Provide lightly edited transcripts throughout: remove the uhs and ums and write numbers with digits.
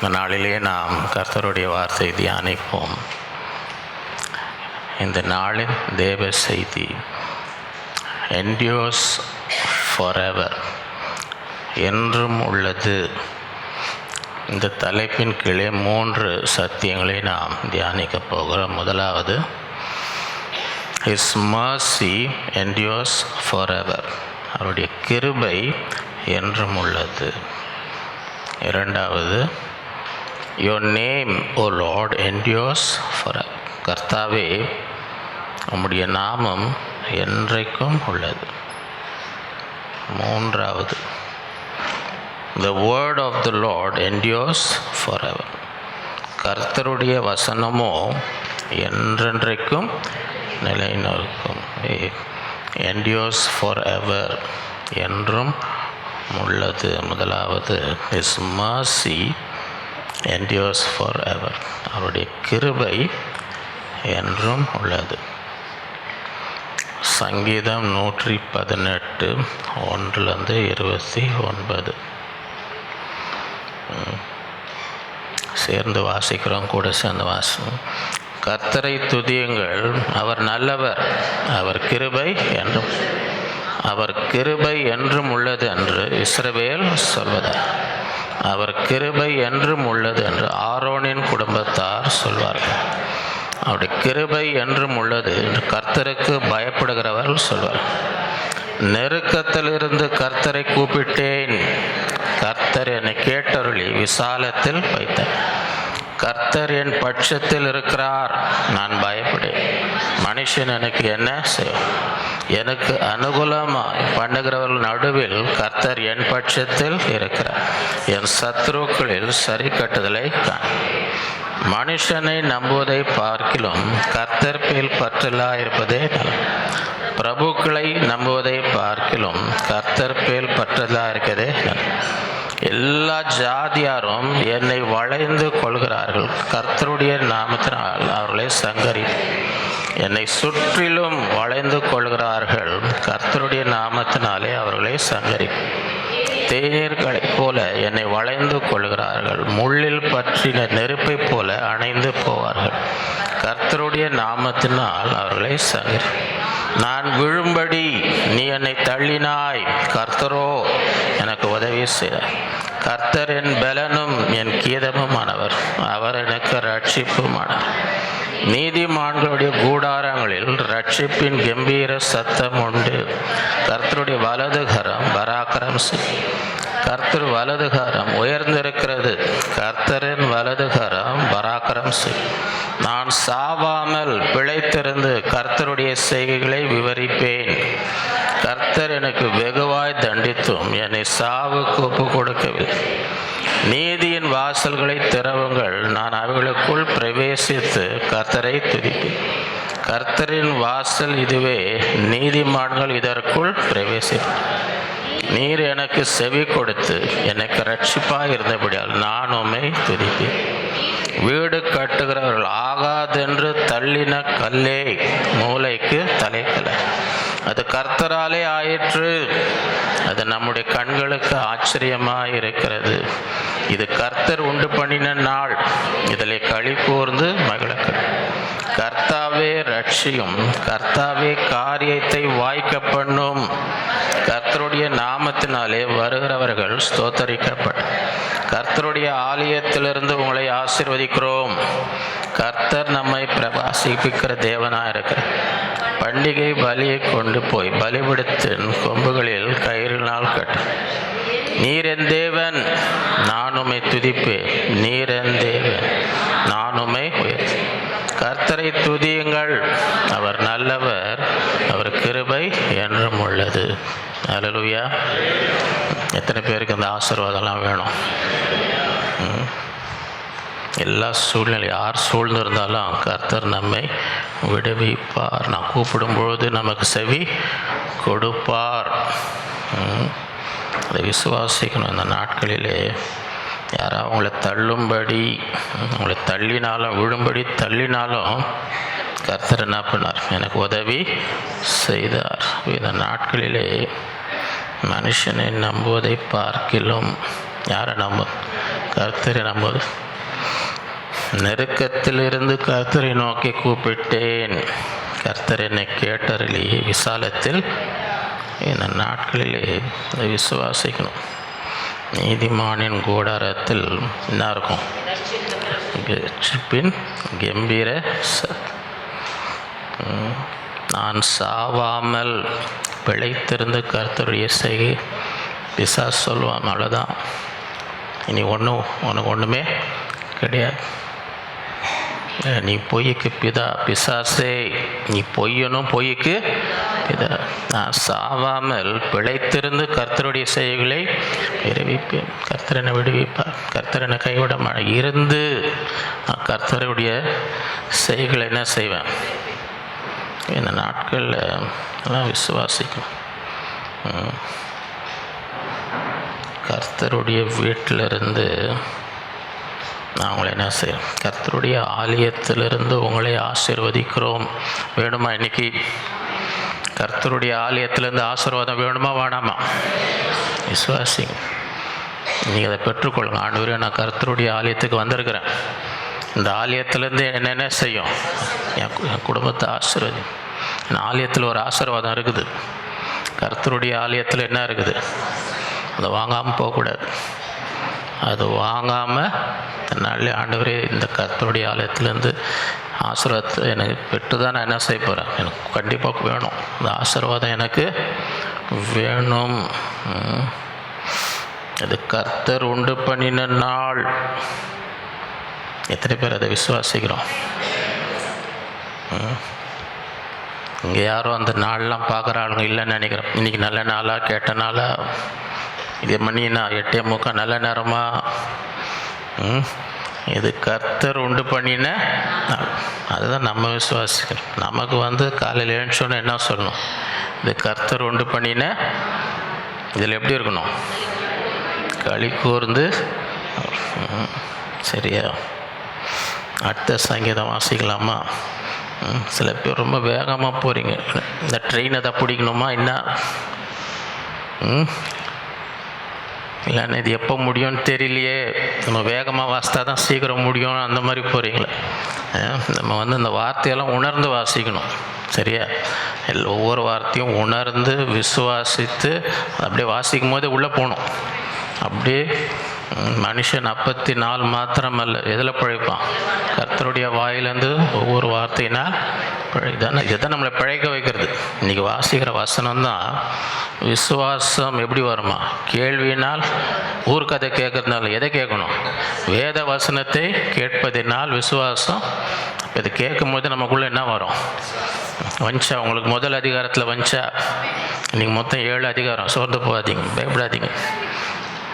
இந்த நாளிலே நாம் கர்த்தருடைய வார்த்தை தியானிப்போம். இந்த நாளின் தேவ செய்தி endures forever, என்றும் உள்ளது. இந்த தலைப்பின் கீழே 3 சத்தியங்களை நாம் தியானிக்க போகிறோம். முதலாவது, His mercy endures forever, அவருடைய கிருபை என்றும் உள்ளது. இரண்டாவது, Your name, O Lord, endures forever, கர்த்தாவே உம்முடைய நாமம் என்றைக்கும் உள்ளது. மூன்றாவது, The word of the Lord endures forever, கர்த்தருடைய வசனமோ என்றென்றைக்கும் நிலைநிற்கும். endures forever, என்றும் உள்ளது. முதலாவது, His mercy endures forever, அவருடைய கிருபை என்றும் உள்ளது. சங்கீதம் 118 1-29 சேர்ந்து வாசிக்கிறோம். கூட சேர்ந்து வாசிக்கிறோம். கர்த்தரை துதியுங்கள், அவர் நல்லவர், அவர் கிருபை என்றும் உள்ளது என்று இஸ்ரவேல் சொல்வதால், அவர் கிருபை என்றும் உள்ளது என்று ஆரோனின் குடும்பத்தார் சொல்வார்கள். அவருடைய கிருபை என்றும் உள்ளது என்று கர்த்தருக்கு பயப்படுகிறவர்கள் சொல்வார். நெருக்கத்திலிருந்து கர்த்தரை கூப்பிட்டேன், கர்த்தர் என்னை கேட்டருளி விசாலத்தில் வைத்தார். கர்த்தர் என் பட்சத்தில் இருக்கிறார், நான் பயப்படேன். மனுஷன் எனக்கு என்ன செய்வார்? எனக்கு அனுகூலமாய் பண்ணுகிறவர்கள் நடுவில் கர்த்தர் என் பட்சத்தில் இருக்கிறார். என் சத்துருக்களில் சரி கட்டுதலை காண. மனுஷனை நம்புவதை பார்க்கிலும் கர்த்தர் பேல் பற்றலா இருப்பதே நலம். பிரபுக்களை நம்புவதை பார்க்கிலும் கர்த்தர் பேல் பற்றலா இருக்கிறதே நலம். எல்லா ஜாதியாரும் என்னை வளைந்து கொள்கிறார்கள், கர்த்தருடைய நாமத்தினால் அவர்களை சங்கரி. என்னை சுற்றிலும் வளைந்து கொள்கிறார்கள், கர்த்தருடைய நாமத்தினாலே அவர்களை சங்கரி. தேனீர்களைப் போல என்னை வளைந்து கொள்கிறார்கள், முள்ளில் பற்றின நெருப்பைப் போல அணைந்து போவார்கள், கர்த்தருடைய நாமத்தினால் அவர்களை சங்கரி. நான் விழும்படி நீ என்னை தள்ளினாய், கர்த்தரோ எனக்கு உதவி செய்தார். கர்த்தர் என் பலனும் என் கீதமுமானவர், அவர் எனக்கு ரட்சிப்புமானவர். நீதிமான்களுடைய கூடாரங்களில் ரட்சிப்பின் கம்பீர சத்தம் உண்டு. கர்த்தருடைய வலதுகரம் பராக்கிரம் செய்யும். கர்த்தர் வலதுகரம் உயர்ந்திருக்கிறது, கர்த்தரின் வலதுகரம் பராக்கிரம் செய்யும். நான் சாவாமல் பிழைத்திருந்து கர்த்தருடைய செய்கைகளை விவரிப்பேன். கர்த்தர் எனக்கு வெகுவாய் தண்டித்தும் என்னை சாவுக்கு ஒப்பு கொடுக்கவில்லை. நீதியின் வாசல்களை திறவுங்கள், நான் அவைகளுக்குள் பிரவேசித்து கர்த்தரை துதிப்பேன். கர்த்தரின் வாசல் இதுவே, நீதிமான்கள் இதற்குள் பிரவேசிப்பேன். நீர் எனக்கு செவி கொடுத்து எனக்கு ரட்சிப்பாக இருந்தபடியால் நான் உம்மை துதிப்பேன். வீடு கட்டுகிறவர்கள் ஆகாதென்று தள்ளின கல்லே மூளைக்கு தலைக்கல, அது கர்த்தராலே ஆயிற்று, அது நம்முடைய கண்களுக்கு ஆச்சரியமாக இருக்கிறது. இது கர்த்தர் உண்டு பண்ணின நாள், இதிலே களி கூர்ந்து மகிழக்க. கர்த்தாவே ரட்சியும், கர்த்தாவே காரியத்தை வாய்க்க பண்ணும். கர்த்தருடைய நாமத்தினாலே வருகிறவர்கள் ஸ்தோத்தரிக்கப்பட்ட. கர்த்தருடைய ஆலயத்திலிருந்து உங்களை ஆசீர்வதிக்கிறோம். கர்த்தர் நம்மை பிரகாசிப்பிக்கிற தேவனாக இருக்கிறார். பண்டிகை பலியை கொண்டு போய் பலிபிடித்தின் கொம்புகளில் கயிறினால் கட்டு. நீர் என் தேவன், நான் உம்மை துதிப்பேன். நீர் என் தேவன், நான் உம்மை உயர்த்து. கர்த்தரை துதியுங்கள், அவர் நல்லவர், அவர் கிருபை என்றும் உள்ளது. அல்லேலூயா. எத்தனை பேருக்கு இந்த ஆசீர்வாதம்லாம் வேணும்? எல்லா சூழ்நிலை யார் சூழ்ந்து இருந்தாலும் கர்த்தர் நம்மை விடுவிப்பார். நான் கூப்பிடும்பொழுது நமக்கு செவி கொடுப்பார். அதை விசுவாசிக்கணும். இந்த நாட்களிலே யாராவது உங்களை தள்ளும்படி, உங்களை தள்ளினாலும் விழும்படி தள்ளினாலும் கர்த்தர் என்ன பண்ணார்? எனக்கு உதவி செய்தார். இந்த நாட்களிலே மனுஷனை நம்புவதை பார்க்கிலும் யாரை நம்ப? கர்த்தரை நம்புவது. நெருக்கத்திலிருந்து கர்த்தரை நோக்கி கூப்பிட்டேன், கர்த்தர் என்னை கேட்டருளி விசாலத்தில். இந்த நாட்களிலே அதை விசுவாசிக்கணும். நீதிமானின் கூடாரத்தில் என்ன இருக்கும்? ரட்சிப்பின் கம்பீர நான் சாவாமல் பிழைத்திருந்து கர்த்தருடைய செய்கை. பிசாசு சொல்லுவான், அவ்வளோதான், இனி உனக்கு ஒன்றுமே கிடையாது, நீ பொய்க்கு பிதா, பிசாசே நீ பொய்யனும் பொய்க்கு பிதா. நான் சாவாமல் பிழைத்திருந்து கர்த்தருடைய செய்கைகளை விடுவிப்பேன். கர்த்தரனை விடுவிப்பார், கர்த்தரனை கைவிட இருந்து நான் கர்த்தருடைய செய்கைகளை என்ன செய்வேன்? இந்த நாட்களில் எல்லாம் விசுவாசிக்கணும். கர்த்தருடைய வீட்டிலிருந்து நான் உங்களை என்ன செய்யணும்? கர்த்தருடைய ஆலயத்திலிருந்து உங்களை ஆசீர்வதிக்கிறோம். வேணுமா? இன்னைக்கு கர்த்தருடைய ஆலயத்திலேருந்து ஆசீர்வாதம் வேணுமா வேணாமா? விசுவாசிங்க, நீங்கள் அதை பெற்றுக்கொள்ளுங்க. ஆண்டவரே, நான் கர்த்தருடைய ஆலயத்துக்கு வந்திருக்கிறேன், இந்த ஆலயத்திலேருந்து என்னென்ன செய்யும்? என் குடும்பத்தை ஆசீர்வதி. என் ஆலயத்தில் ஒரு ஆசீர்வாதம் இருக்குது. கர்த்தருடைய ஆலயத்தில் என்ன இருக்குது? அதை வாங்காமல் போகக்கூடாது. அது வாங்காமல் தன்னாலே ஆண்டவரே, இந்த கர்த்தருடைய ஆலயத்திலேருந்து ஆசீர்வாதத்தை எனக்கு பெற்று தான் நான் என்ன செய்ய போகிறேன்? எனக்கு கண்டிப்பாக வேணும், அந்த ஆசீர்வாதம் எனக்கு வேணும். அது கர்த்தர் உண்டு பண்ணின நாள். எத்தனை பேர் அதை விசுவாசிக்கிறோம்? இங்கே யாரும் அந்த நாள்லாம் பார்க்குற ஆளுங்க இல்லைன்னு நினைக்கிறோம். இன்றைக்கி நல்ல நாளாக கேட்ட நாளாக, இது மணினா 8:45 நல்ல நேரமா? இது கர்த்தர் உண்டு பண்ணின நாள். அதுதான் நம்ம விசுவாசிக்கிறோம். நமக்கு காலையில் எழுந்தோன்னு என்ன சொல்லணும்? இது கர்த்தர் உண்டு பண்ணின. இதில் எப்படி இருக்கணும்? களி கூர்ந்து. சரியா? அடுத்த சங்கீதம் வாசிக்கலாமா? சில பேர் ரொம்ப வேகமாக போகிறீங்க. இந்த ட்ரெயினை தான் பிடிக்கணுமா என்ன? இல்லைன்னா இது எப்போ முடியும்னு தெரியலையே, நம்ம வேகமாக வாசித்தா தான் சீக்கிரம் முடியும், அந்த மாதிரி போகிறீங்களே. நம்ம இந்த வார்த்தையெல்லாம் உணர்ந்து வாசிக்கணும். சரியா? ஒவ்வொரு வார்த்தையும் உணர்ந்து விசுவாசித்து அப்படியே வாசிக்கும் போதே உள்ளே போகணும். அப்படியே மனுஷன் 44 மாத்திரமல்ல, எதில் பிழைப்பான்? கர்த்தருடைய வாயிலேருந்து ஒவ்வொரு வார்த்தையினால் இதுதான் நம்மளை பிழைக்க வைக்கிறது. இன்றைக்கி வாசிக்கிற வசனம் தான் விசுவாசம். எப்படி வருமா? கேள்வியினால், ஊர்க்கதை கேட்கறதுனால. எதை கேட்கணும்? வேத வசனத்தை கேட்பதினால் விசுவாசம். இது கேட்கும்போது நமக்குள்ளே என்ன வரும்? வஞ்சா. உங்களுக்கு முதல் அதிகாரத்தில் வஞ்சா. இன்றைக்கி மொத்தம் 7 அதிகாரம். சோர்ந்து போகாதீங்க, பயப்படாதீங்க.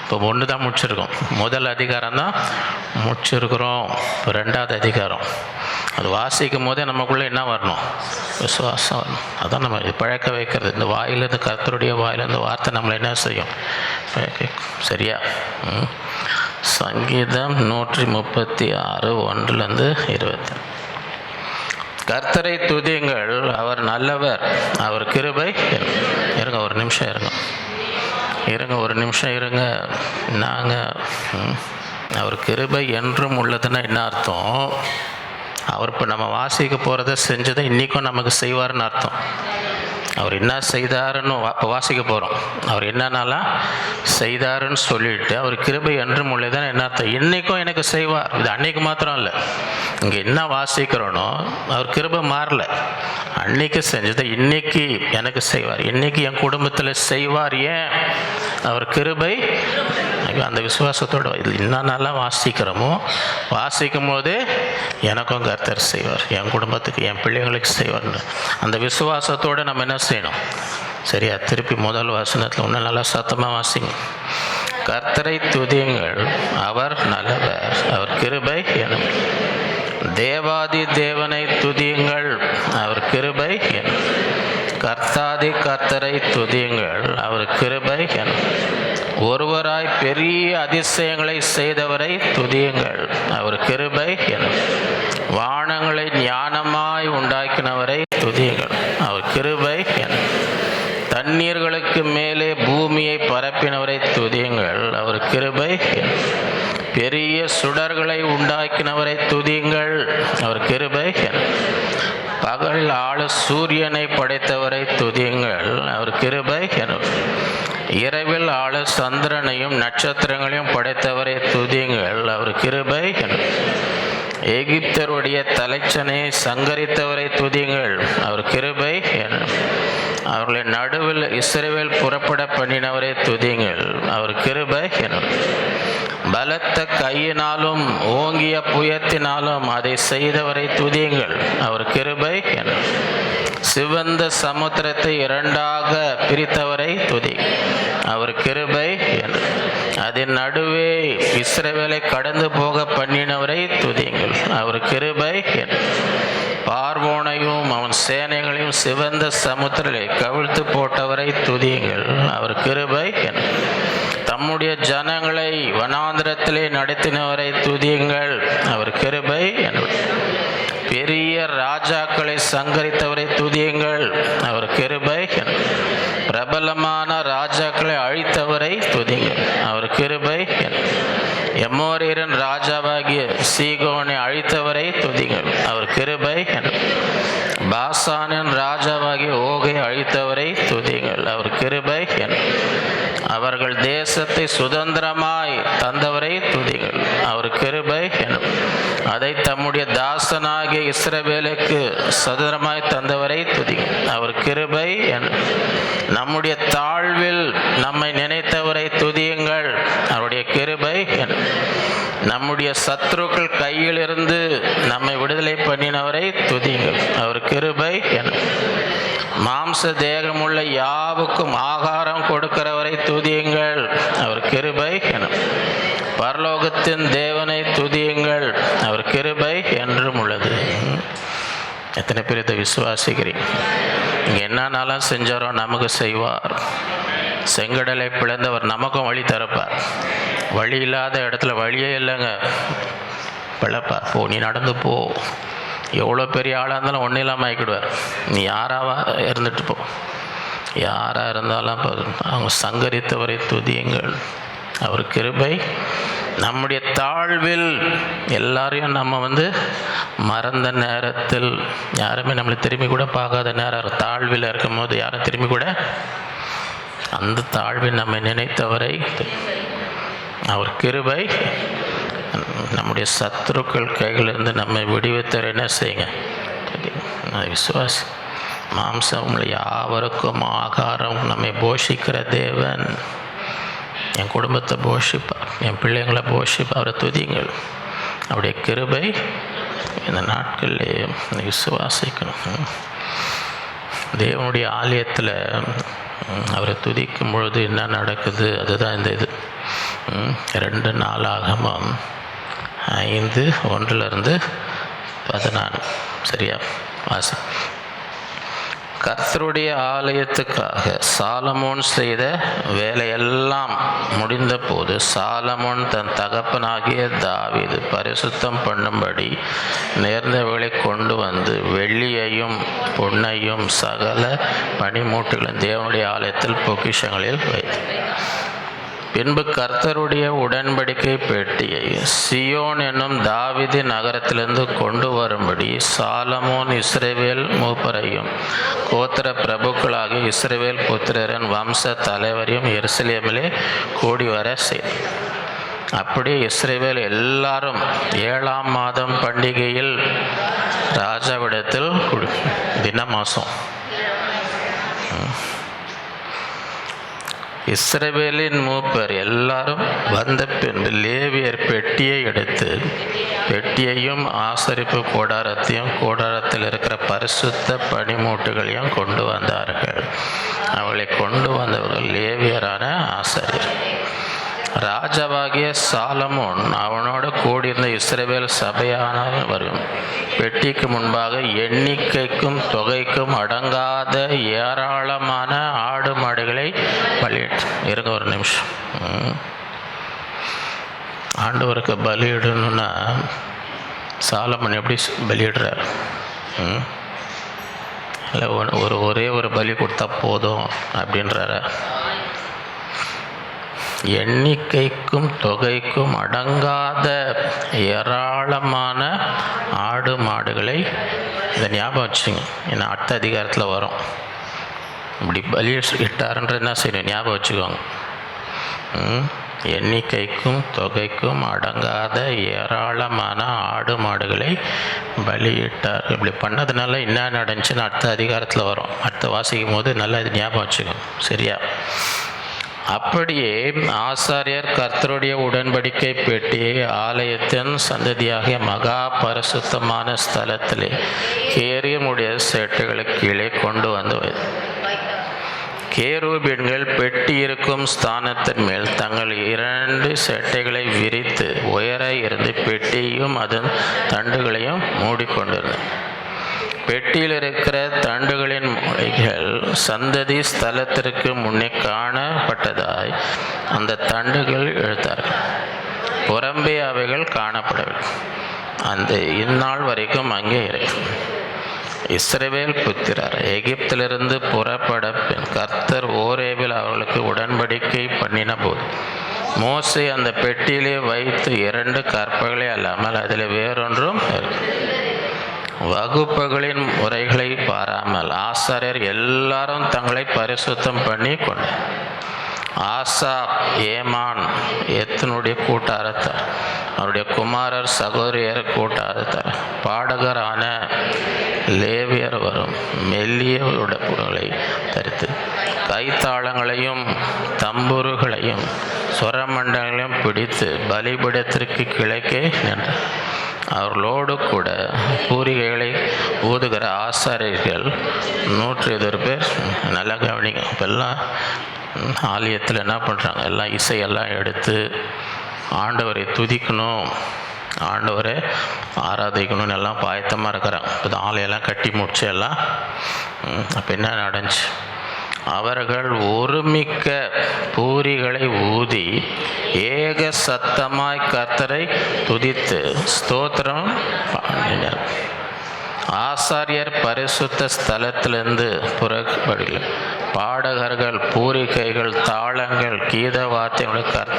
இப்போ 1 தான் முடிச்சிருக்கோம். முதல் அதிகாரம் தான் முடிச்சிருக்கிறோம். இப்போ 2வது அதிகாரம். அது வாசிக்கும் போதே நமக்குள்ளே என்ன வரணும்? விசுவாசம் வரணும். அதான் நம்ம பழக்க வைக்கிறது. இந்த வாயிலேருந்து, கர்த்தருடைய வாயிலேருந்து வார்த்தை நம்மளை என்ன செய்யும்? சரியா? சங்கீதம் 136 1-20. கர்த்தரை துதியுங்கள், அவர் நல்லவர், அவர் கிருபை. இருங்க ஒரு நிமிஷம் இருங்க. நாங்கள் அவர் கிருபை என்றும் உள்ளதுன்னா என்ன அர்த்தம்? அவர் இப்போ நம்ம வாசிக்க போகிறத செஞ்சதை இன்றைக்கும் நமக்கு செய்வார்னு அர்த்தம். அவர் என்ன செய்தாருன்னு இப்போ வாசிக்க போகிறோம். அவர் என்னன்னாலாம் செய்தாருன்னு சொல்லிட்டு அவர் கிருபை என்றும் உள்ளதுன்னா என்ன அர்த்தம்? இன்றைக்கும் எனக்கு செய்வார். இது அன்னைக்கு மாத்திரம் இல்லை, இங்கே என்ன வாசிக்கிறோனோ அவர் கிருபை மாறல. அன்னைக்கு செஞ்சதை இன்னைக்கு எனக்கு செய்வார், இன்னைக்கு என் குடும்பத்தில் செய்வார். ஏன்? அவர் கிருபை. அந்த விசுவாசத்தோடு இது என்னென்னலாம் வாசிக்கிறோமோ வாசிக்கும் போதே எனக்கும் கர்த்தர் செய்வார், என் குடும்பத்துக்கு, என் பிள்ளைங்களுக்கு செய்வார்னு அந்த விசுவாசத்தோடு நம்ம என்ன செய்யணும்? சரியா? திருப்பி முதல் வசனத்தில் இன்னும் நல்லா சத்தமாக வாசிங்க. கர்த்தரை துதியுங்கள், அவர் நல்லவர், அவர் கிருபை எனும். தேவாதி தேவனை துதியுங்கள், அவர் கிருபை எனும். கர்த்தாதி கர்த்தரை துதியுங்கள், அவர் கிருபை எனும். ஒருவராய் பெரிய அதிசயங்களை செய்தவரை துதியுங்கள், அவர் கிருபை எனும். வானங்களை ஞானமாய் உண்டாக்கினவரை துதியுங்கள், அவர் கிருபை எனும். தண்ணீர்களுக்கு மேலே பூமியை பரப்பினவரை துதியுங்கள், அவர் கிருபை எனும். பெரிய சுடர்களை உண்டாக்கினவரை துதியுங்கள், அவர் கிருபை. பகல் ஆள சூரியனை படைத்தவரை துதியுங்கள், அவர் கிருபை. இரவில் ஆள சந்திரனையும் நட்சத்திரங்களையும் படைத்தவரை துதியுங்கள், அவர் கிருபை. எகிப்தருடைய தலைச்சனையை சங்கரித்தவரை துதியுங்கள், அவர் கிருபை. அவர்களின் நடுவில் இஸ்ரவேல் புறப்பட பண்ணினவரை துதியுங்கள், அவர் கிருபை. பலத்த கையினாலும் ஓங்கிய புயத்தினாலும் அதை செய்தவரை துதியுங்கள், அவர் கிருபை. சிவந்த சமுத்திரத்தை இரண்டாக பிரித்தவரை துதி, அவர் கிருபை. அதன் நடுவே இஸ்ரவேலை கடந்து போக பண்ணினவரை துதியுங்கள், அவர் கிருபை. பார்வோனையும் அவன் சேனைகளையும் சிவந்த சமுத்திரத்தை கவிழ்த்து போட்டவரை துதியுங்கள், அவர் கிருபை. தம்முடைய ஜனங்களை வனாந்திரத்திலே நடத்தினவரை துதியுங்கள், அவர் கிருபை. பெரிய ராஜாக்களை சங்கரித்தவரை துதியுங்கள், அவர் கிருபை. பிரபலமான ராஜாக்களை அழித்தவரை துதியுங்கள், அவர் கிருபை. எமோரியரின் ராஜாவாகிய சீகோனை அழித்தவரை துதியுங்கள், அவர் கிருபை. பாசானின் ராஜாவாகிய ஓகை அழித்தவரை துதியுங்கள், அவர் கிருபை. அவர்கள் தேசத்தை சுதந்திரமாய் தந்தவரை துதியுங்கள், அவர் கிருபை. அதை தம்முடைய தாசனாகிய இஸ்ரவேலுக்கு சுதந்திரமாய் தந்தவரை துதியுங்கள், அவர் கிருபை. நம்முடைய தாழ்வில் நம்மை நினைத்தவரை துதியுங்கள், அவருடைய கிருபை. நம்முடைய சத்துருக்கள் கையிலிருந்து நம்மை விடுதலை பண்ணினவரை துதியுங்கள், அவர் கிருபை. மாம்ச தேகமுள்ள யாவுக்கும் ஆகாரம் கொடுக்கிறவரை துதியுங்கள், அவர் கிருபை. பரலோகத்தின் தேவனை துதியுங்கள், அவர் கிருபை என்றும் உள்ளது. எத்தனை பேர் இதை விசுவாசிக்கிறீங்க? இங்கே என்னன்னாலும் செஞ்சாரோ நமக்கு செய்வார். செங்கடலை பிளந்தவர் நமக்கும் வழி தரப்பார். வழி இல்லாத இடத்துல வழியே இல்லைங்க, பிழைப்பார். போ, நீ நடந்து போ. எவ்வளோ பெரிய ஆளாக இருந்தாலும் ஒன்றும் இல்லாமல் ஆகிக்கிடுவார். நீ யாராவா இருந்துட்டு போ, யாராக இருந்தாலும் அவங்க சங்கரித்தவரை துதியுங்கள், அவர் கிருபை. நம்முடைய தாழ்வில் எல்லாரையும் நம்ம மறந்த நேரத்தில், யாருமே நம்மளை திரும்பி கூட பார்க்காத நேரம், தாழ்வில் இருக்கும் போது யாரும் திரும்பி கூட, அந்த தாழ்வில் நம்மை நினைத்தவரை அவர் கிருபை. நம்முடைய சத்துருக்கள் கைகளிலிருந்து நம்மை விடுவித்தவர் என்ன செய்யுங்க, விசுவாசி. மாம்சம் யாவருக்கும் ஆகாரம் நம்மை போஷிக்கிற தேவன் என் குடும்பத்தை போஷிப்பார், என் பிள்ளைங்களை போஷிப்பார், அவரை துதிங்கள், அவருடைய கிருபை. இந்த நாட்களில் விசுவாசிக்கணும். தேவனுடைய ஆலயத்தில் அவரை துதிக்கும் பொழுது என்ன நடக்குது, அதுதான் இந்த இது 2 நாளாகமம் 5:1-14 சரியா வாசி. கர்த்தருடைய ஆலயத்துக்காக சாலமோன் செய்த வேலையெல்லாம் முடிந்த போது சாலமோன் தன் தகப்பனாகிய தாவீது பரிசுத்தம் பண்ணும்படி நேர்ந்தவர்களை கொண்டு வந்து வெள்ளியையும் பொன்னையும் சகல பனிமூட்டுகளும் தேவனுடைய ஆலயத்தில் பொக்கிஷங்களில் வைத்தார். பின்பு கர்த்தருடைய உடன்படிக்கை பெட்டியை சியோன் என்னும் தாவீது நகரத்திலிருந்து கொண்டு வரும்படி சாலமோன் இஸ்ரவேல் மூப்பரையும் கோத்திர பிரபுக்களாகிய இஸ்ரவேல் புத்திரரின் வம்ச தலைவரையும் எருசலேமிலே கூடி வர செய்தார். அப்படியே இஸ்ரவேல் எல்லாரும் 7ஆம் மாதம் பண்டிகையில் ராஜாவிடத்தில் தினமாசம் இஸ்ரவேலின் மூப்பர் எல்லாரும் வந்த பின்பு லேவியர் பெட்டியை எடுத்து பெட்டியையும் ஆசரிப்பு கூடாரத்தையும் கூடாரத்தில் இருக்கிற பரிசுத்த பனிமூட்டுகளையும் கொண்டு வந்தார்கள். அவளை கொண்டு வந்தவர்கள் லேவியரான ஆசாரியர். ராஜாவாகிய சாலமோன் அவனோடு கூடியிருந்த இஸ்ரவேல் சபையானவரும் பெட்டிக்கு முன்பாக எண்ணிக்கைக்கும் தொகைக்கும் அடங்காத ஏராளமான ஆடு மாடுகளை பலியிட்டு இருங்க. ஒரு நிமிஷம். ஆண்டவருக்கு பலியிடணும்னா சாலமோன் எப்படி பலியிடுறார்? இல்லை ஒரே ஒரு பலி கொடுத்தா போதும் அப்படின்றார? எண்ணிக்கைக்கும் தொகைக்கும் அடங்காத ஏராளமான ஆடு மாடுகளை, இதை ஞாபகம் வச்சுங்க, ஏன்னா அடுத்த அதிகாரத்தில் வரும். இப்படி பலி இட்டாருன்றது என்ன செய்யணும், ஞாபகம் வச்சுக்கோங்க. எண்ணிக்கைக்கும் தொகைக்கும் அடங்காத ஏராளமான ஆடு மாடுகளை பலியிட்டார். இப்படி பண்ணதுனால என்ன நடந்துச்சுன்னு அடுத்த அதிகாரத்தில் வரும். அடுத்த வாசிக்கும் போது நல்லா இது ஞாபகம் வச்சுக்கோங்க, சரியா? அப்படியே ஆசாரியர் கர்த்தருடைய உடன்படிக்கை பெட்டியை ஆலயத்தின் சந்ததியாகிய மகா பரிசுத்தமான ஸ்தலத்திலே கேரியமுடைய சேட்டுகளுக்கு கீழே கொண்டு வந்து கேருபீன்கள் பெட்டி இருக்கும் ஸ்தானத்தின் மேல் தங்கள் 2 செட்டைகளை விரித்து உயர இருந்து பெட்டியையும் அதன் தண்டுகளையும் மூடிக்கொண்டிருந்தன. பெட்டியில் இருக்கிற தண்டுகளின் முனைகள் சந்ததி ஸ்தலத்திற்கு முன்னே காணப்பட்டதாய் அந்த தண்டுகள் இழுத்தார்கள். புறம்பே அவைகள் காணப்படவில்லை. அந்த இந்நாள் வரைக்கும் அங்கே இருக்கும். இஸ்ரவேல் புத்திரர் எகிப்திலிருந்து புறப்பட பின் கர்த்தர் ஓரேவில் அவர்களுக்கு உடன்படிக்கை பண்ணின போது மோசே அந்த பெட்டியிலே வைத்து 2 கற்பகளை அல்லாமல் அதில் வேறொன்றும் வகுப்புகளின் முறைகளை பாராமல் ஆசாரியர் எல்லாரும் தங்களை பரிசுத்தம் பண்ணி கொண்டார். ஆசா, ஏமான், எத்தனுடைய கூட்டாரத்தார், அவருடைய குமாரர் சகோதரியர் கூட்டாரத்தார், பாடகரான லேவியர் வரும் மெல்லிய உடைப்புகளை தரித்து கைத்தாளங்களையும் தம்புருகளையும் சொரமண்டங்களையும் பிடித்து பலிபீடத்திற்கு கிழக்கே நின்றார். அவர்களோடு கூட பூரிகைகளை ஊதுகிற ஆசாரியர்கள் 120 பேர். நல்லா கவனிங்க. இப்போல்லாம் ஆலயத்தில் என்ன பண்ணுறாங்க, எல்லாம் இசையெல்லாம் எடுத்து ஆண்டவரை துதிக்கணும், ஆண்டவரை ஆராதிக்கணும்னு எல்லாம் பாயத்தமாக இருக்கிறாங்க. இப்போ ஆலையெல்லாம் கட்டி முடிச்சு எல்லாம். அப்போ என்ன நடந்துச்சு, அவர்கள் ஒருமிக்க பூரிகளை ஊதி ஏக சத்தமாய் கர்த்தரை துதித்து ஸ்தோத்திரம் பண்ணினர். ஆசாரியர் பரிசுத்த ஸ்தலத்திலிருந்து புறப்படல பாடகர்கள் பூரிகைகள் தாளங்கள் கீத வார்த்தைகள்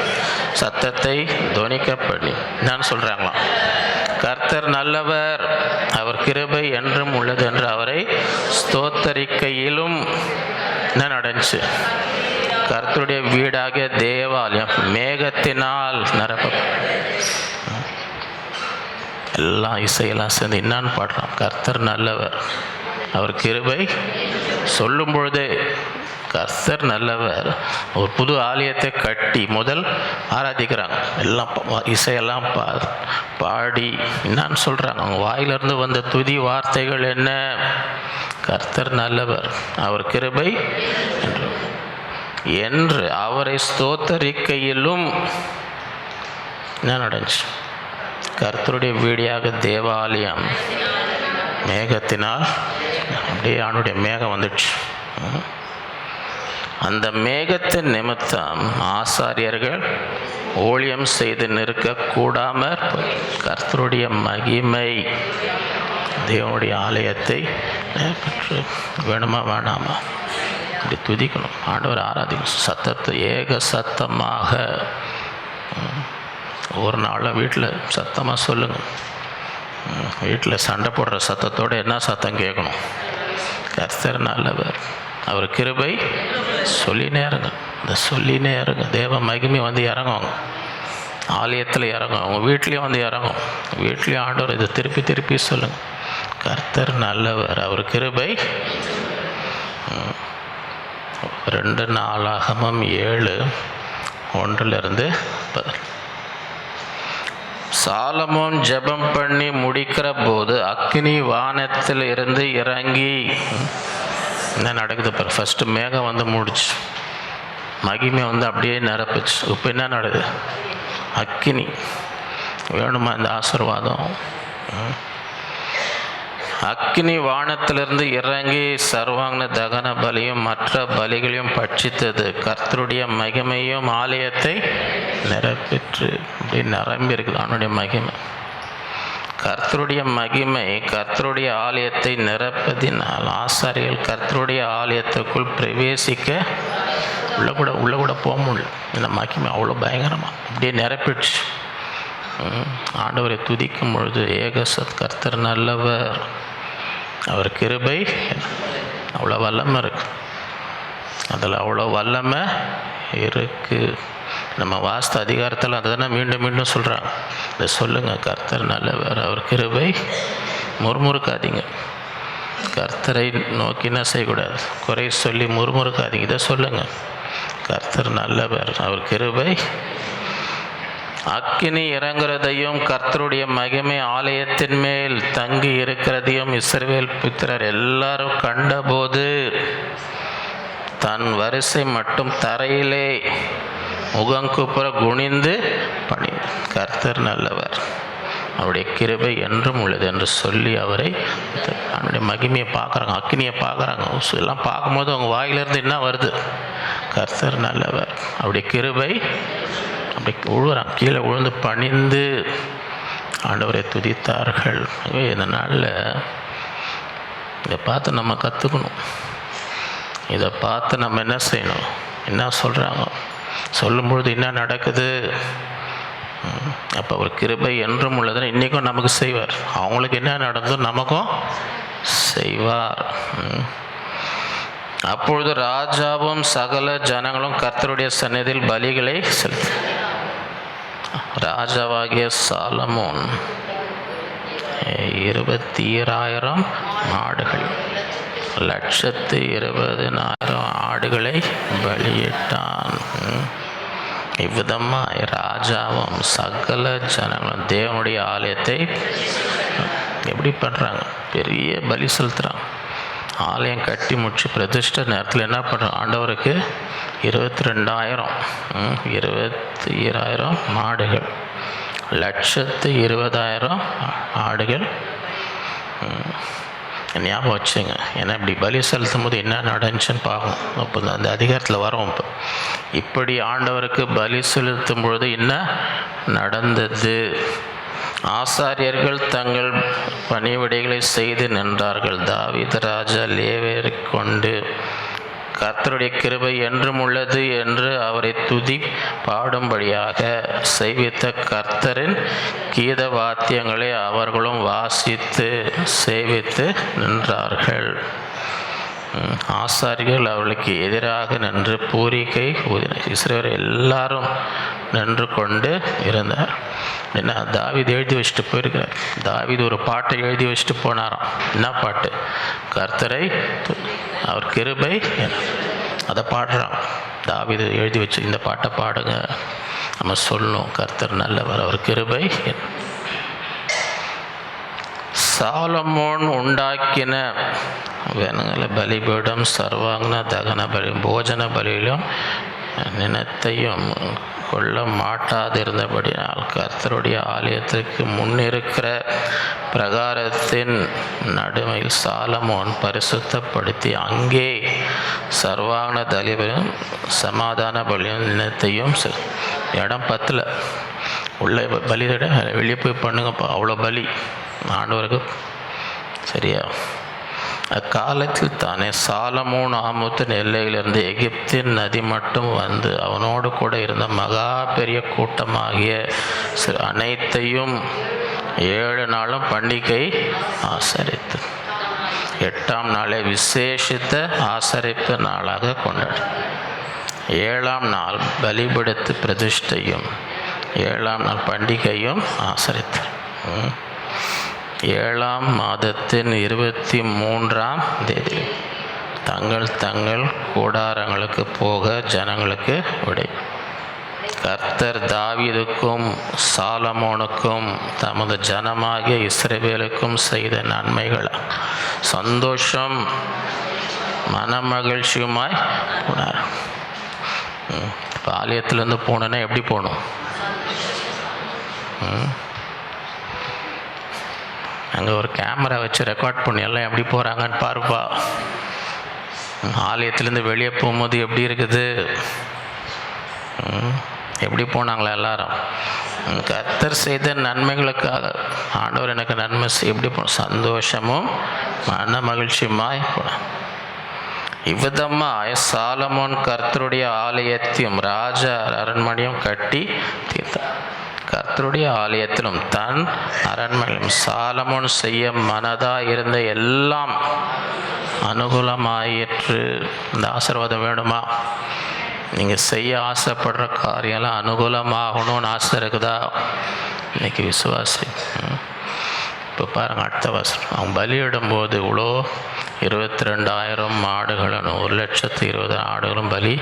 சத்தத்தை துணிக்க பண்ணி நான் சொல்கிறாங்களாம், கர்த்தர் நல்லவர், அவர் கிருபை என்றும் உள்ளது என்று அவரை ஸ்தோத்தரிக்கையிலும் என்ன நடந்துச்சு, கர்த்தருடைய வீடாகிய தேவாலயம் மேகத்தினால் நிரப்ப எல்லாம் இசையெல்லாம் சேர்ந்து என்னான்னு பாடுறான், கர்த்தர் நல்லவர், அவர் கிருபை சொல்லும் பொழுதே கர்த்தர் நல்லவர். ஒரு புது ஆலயத்தை கட்டி முதல் ஆராதிக்கிறாங்க. எல்லாம் இசையெல்லாம் பாடி என்னான்னு சொல்கிறாங்க, அவங்க வாயிலிருந்து வந்த துதி வார்த்தைகள் என்ன, கர்த்தர் நல்லவர், அவர் கிருபை என்று அவரை ஸ்தோத்தரிக்கையிலும் என்ன நடந்துச்சு, கர்த்தருடைய வீடியாக தேவாலயம் மேகத்தினால் அப்படியே அவனுடைய மேகம் வந்துடுச்சு. அந்த மேகத்தின் நிமித்தம் ஆசாரியர்கள் ஊழியம் செய்து நிற்கக்கூடாமல் கர்த்தருடைய மகிமை தேவனுடைய ஆலயத்தை வேணுமா வேணாமா அப்படி துதிக்கணும், ஆண்டவர் ஆராதிக்கணும், சத்தத்தை ஏக சத்தமாக. ஒரு நாளில் வீட்டில் சத்தமாக சொல்லுங்கள். வீட்டில் சண்டை போடுற சத்தத்தோடு என்ன சத்தம் கேட்கணும், கர்த்தர் நல்லவர், அவர் கிருபை சொல்லினே இருங்க. இந்த சொல்லினே இருங்க. தேவ மகிமை வந்து இறங்குவாங்க, ஆலயத்தில் இறங்கும், அவங்க வீட்லேயும் வந்து இறங்கும். வீட்லேயும் ஆண்டவர் இதை திருப்பி திருப்பி சொல்லுங்கள், கர்த்தர் நல்லவர், அவர் கிருபை. 2 நாளாகமம் 7:1-10. சாலமோன் ஜெபம் பண்ணி முடிக்கிற போது அக்கினி வானத்தில் இருந்து இறங்கி என்ன நடக்குது பாரு. ஃபஸ்ட்டு மேகம் வந்து முடிச்சு, மகிமை வந்து அப்படியே நிரப்புச்சு. இப்போ என்ன நடக்குது, அக்கினி. வேணுமா இந்த ஆசீர்வாதம்? அக்கினி வானத்திலிருந்து இறங்கி சர்வாங்க தகன பலியும் மற்ற பலிகளையும் பட்சித்தது. கர்த்தருடைய மகிமையும் ஆலயத்தை நிரப்பிற்று. அப்படி நிரம்பி இருக்குது அவனுடைய மகிமை. கர்த்தருடைய மகிமை கர்த்தருடைய ஆலயத்தை நிரப்பதினால் ஆசாரியர்கள் கர்த்தருடைய ஆலயத்துக்குள் பிரவேசிக்க உள்ளே கூட போக முடியல. இந்த மகிமை அவ்வளோ பயங்கரமாக அப்படியே நிரப்பிடுச்சு. ஆண்டவரை துதிக்கும் பொழுது ஏகசத் கர்த்தர் நல்லவர், அவர் கிருபை அவ்வளோ வல்லமை இருக்குது, அதில் அவ்வளோ வல்லமை இருக்குது. நம்ம வாஸ்து அதிகாரத்தில் அதை தானே மீண்டும் மீண்டும் சொல்கிறாங்க. இதை சொல்லுங்கள், கர்த்தர் நல்லவர், அவர் கிருபை. முறுமுறுக்காதீங்க, கர்த்தரை நோக்கி என்ன செய்யக்கூடாது, குறை சொல்லி முறுமுறுக்காதீங்க. இதை சொல்லுங்கள், கர்த்தர் நல்லவர், அவர் கிருபை. அக்கினி இறங்குறதையும் கர்த்தருடைய மகிமை ஆலயத்தின் மேல் தங்கி இருக்கிறதையும் இஸ்ரவேல் புத்திரர் எல்லாரும் கண்டபோது தன் வரிசை மட்டும் தரையிலே முகங்குப்புற குனிந்து பணி, கர்த்தர் நல்லவர், அவருடைய கிருபை என்றும் உள்ளது என்று சொல்லி அவரை அவனுடைய மகிமையை பார்க்குறாங்க, அக்கினியை பார்க்குறாங்க. எல்லாம் பார்க்கும்போது அவங்க வாயிலிருந்து என்ன வருது, கர்த்தர் நல்லவர், அவருடைய கிருபை. அப்படி விழுறாங்க, கீழே விழுந்து பணிந்து ஆண்டவரை துதித்தார்கள். இந்த நாளில் இதை பார்த்து நம்ம கற்றுக்கணும், இதை பார்த்து நம்ம என்ன செய்யணும், என்ன சொல்கிறாங்க, சொல்லும்பொழுது என்ன நடக்குது. அப்போ அவர் கிருபை என்றும் உள்ளதுன்னு இன்றைக்கும் நமக்கு செய்வார். அவங்களுக்கு என்ன நடந்தோ நமக்கும் செய்வார். அப்பொழுது ராஜாவும் சகல ஜனங்களும் கர்த்தருடைய சந்நிதியில் பலிகளை செலுத்த, ராஜாவாகிய சாலமோன் 27,000 ஆடுகள், 1,20,000 ஆடுகளை பலியிட்டான். இவ்விதமாக ராஜாவும் சகல ஜனங்களும் தேவனுடைய ஆலயத்தை எப்படி பண்ணுறாங்க, பெரிய பலி செலுத்துகிறாங்க. ஆலயம் கட்டி முடிச்சு பிரதிஷ்டை நேரத்தில் என்ன பண்ணுறோம், ஆண்டவருக்கு 22,000 மாடுகள், 1,20,000 ஆடுகள். ஞாபகம் வச்சுங்க, ஏன்னா இப்படி பலி செலுத்தும் போது என்ன நடந்துச்சுன்னு பார்க்கணும். அப்போ அந்த அதிகாரத்தில் வரோம். இப்படி ஆண்டவருக்கு பலி செலுத்தும் பொழுது என்ன நடந்தது, ஆசாரியர்கள் தங்கள் பணிவிடைகளை செய்து நின்றார்கள். தாவீது ராஜா லேவியரை கொண்டு கர்த்தருடைய கிருபை என்றும் உள்ளது என்று அவரை துதி பாடும்படியாக செய்வித்த கர்த்தரின் கீத வாத்தியங்களை அவர்களும் வாசித்து சேவித்து நின்றார்கள். ஆசாரிகள் அவர்களுக்கு எதிராக நின்று பூரிக்கை ஊதினார். இஸ்ரவேலர் எல்லாரும் நின்று கொண்டு இருந்தார். என்ன, தாவீது எழுதி வச்சுட்டு போயிருக்கிறார். தாவீது ஒரு பாட்டை எழுதி வச்சுட்டு போனாராம். என்ன பாட்டு, கர்த்தரை அவர் கிருபை, அதை பாடுறான். தாவீது எழுதி வச்சு இந்த பாட்டை பாடுங்க, நம்ம சொல்லணும், கர்த்தர் நல்லவர், அவர் கிருபை. சாலமோன் உண்டாக்கின வேணுங்கள பலிபீடம், சர்வாங்க தகன பலி, போஜன பலியிலும் நினத்தையும் கொள்ள மாட்டாதிருந்தபடினால் கர்த்தருடைய ஆலயத்திற்கு முன்னிருக்கிற பிரகாரத்தின் நடுமையில் சாலமோன் பரிசுத்தப்படுத்தி அங்கே சர்வாங்க தலிபலும் சமாதான பலியும் நினத்தையும், இடம் பத்தில் உள்ள பலியிட வெளியே போய் பண்ணுங்கப்பா, அவ்வளோ பலி ஆண்டவருக்கு. சரியா, அக்காலத்தில் தானே சாலமோன் ஆமூத்தின் எல்லையிலிருந்து எகிப்தின் நதி மட்டும் வந்து அவனோடு கூட இருந்த மகா பெரிய கூட்டமாகிய அனைத்தையும் 7 நாளும் பண்டிகை ஆசரித்து 8ஆம் நாளை விசேஷித்த ஆசரிப்பு நாளாக கொண்டாடி 7ஆம் நாள் பலிபீடத்து பிரதிஷ்டையும் 7ஆம் நாள் பண்டிகையும் ஆசரித்தார். 7ஆம் மாதத்தின் 23ஆம் தேதி தங்கள் தங்கள் கூடாரங்களுக்கு போக ஜனங்களுக்கு விடை. கர்த்தர் தாவீதுக்கும் சாலமோனுக்கும் தமது ஜனமாகிய இஸ்ரவேலுக்கும் செய்த நன்மைகள் சந்தோஷம் மனமகிழ்ச்சியுமாய் போனார். ஆலயத்திலேருந்து போனோன்னா எப்படி போகணும், அங்கே ஒரு கேமரா வச்சு ரெக்கார்ட் பண்ணி எல்லாம் எப்படி போகிறாங்கன்னு பாருப்பா. ஆலயத்துலேருந்து வெளியே போகும்போது எப்படி இருக்குது, எப்படி போனாங்களா எல்லாரும். கர்த்தர் செய்த நன்மைகளுக்காக ஆண்டவர் எனக்கு நன்மை எப்படி போன சந்தோஷமும் மன மகிழ்ச்சியுமாய் போன. இவ்விதமாய் சாலமோன் கர்த்தருடைய ஆலயத்தையும் ராஜ அரண்மனையும் கட்டி தீர்த்தார். கர்த்தருடைய ஆலயத்திலும் தன் அரண்மனையிலும் சாலமோன் செய்ய மனதாக இருந்த எல்லாம் அனுகூலமாயிற்று. இந்த ஆசீர்வாதம் வேணுமா? நீங்கள் செய்ய ஆசைப்படுற காரியம்லாம் அனுகூலமாகணும்னு ஆசை இருக்குதா? இன்னைக்கு விசுவாசி. இப்போ பாருங்கள், அடுத்த வசனம். அவன் பலியிடும்போது இவ்வளோ 22,000 மாடுகளும் 1,20,000 ஆடுகளும் பலி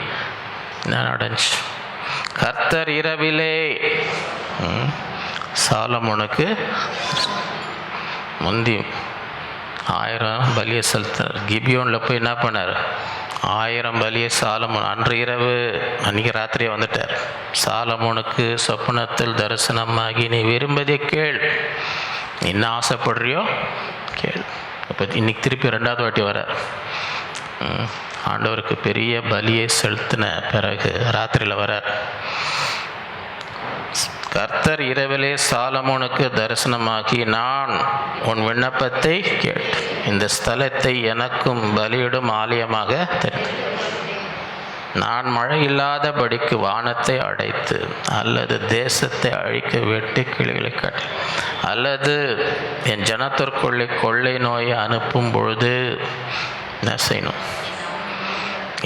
என்ன நடந்துச்சு? கர்த்தர் இரவிலே சாலமோனுக்கு முந்தி 1000 பலியை செலுத்தினார். கிபியோனில் போய் என்ன பண்ணார்? 1000 பலியை சாலமோன் அன்று இரவு, அன்றைக்கி ராத்திரியே வந்துட்டார். சாலமோனுக்கு சொப்பனத்தில் தரிசனமாகி, நீ விரும்பதை கேள், என்ன ஆசைப்படுறியோ கேள். இப்போ இன்னைக்கு திருப்பி 2வது வாட்டி வர ஆண்டவருக்கு பெரிய பலியை செலுத்தின பிறகு ராத்திரியில் வர. கர்த்தர் இரவிலே சாலமோனுக்கு தரிசனமாகி, நான் உன் விண்ணப்பத்தை கேட்டு இந்த ஸ்தலத்தை எனக்கும் பலியிடும் ஆலயமாக தெரிந்து, நான் மழை இல்லாதபடிக்கு வானத்தை அடைத்து அல்லது தேசத்தை அழிக்க வெட்டி கிளிகளை கட்டி அல்லது என் ஜனத்திற்குள்ளே கொள்ளை நோயை அனுப்பும் பொழுது என்ன செய்யணும்?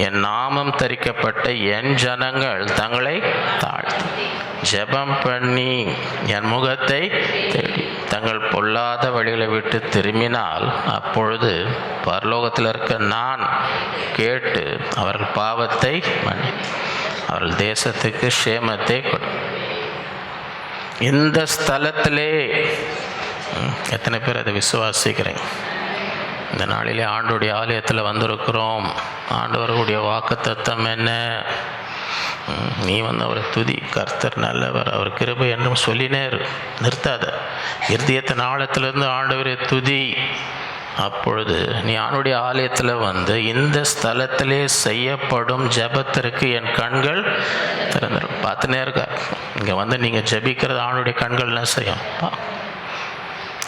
என் நாமம் தரிக்கப்பட்ட என் ஜனங்கள் தங்களை தாழ்த்தி ஜெபம் பண்ணி என் முகத்தை தேடி தங்கள் பொல்லாத வழிகளை விட்டு திரும்பினால், அப்பொழுது பரலோகத்தில் இருக்க நான் கேட்டு அவர்கள் பாவத்தை மன்னி அவர்கள் தேசத்துக்கு சேமத்தை கொடு. இந்த ஸ்தலத்திலே எத்தனை பேர் அதை விசுவாசிக்கிறீங்க? இந்த நாளிலே ஆண்டவருடைய ஆலயத்தில் வந்திருக்கிறோம். ஆண்டவருடைய வாக்குத்தத்தம் என்ன? நீ அவரை துதி. கர்த்தர் நல்லவர், அவர் கிருபை என்றும் சொல்லினே நிறுத்தாத. இருதயத்தின் ஆழத்திலிருந்து ஆண்டவரை துதி. அப்பொழுது நீ ஆண்டவருடைய ஆலயத்தில் இந்த ஸ்தலத்திலே செய்யப்படும் ஜெபத்திற்கு என் கண்கள் திறந்துடும். பார்த்துனே இருக்கா. இங்கே நீங்கள் ஜெபிக்கிறது ஆண்டவருடைய கண்கள் என்ன செய்யும்?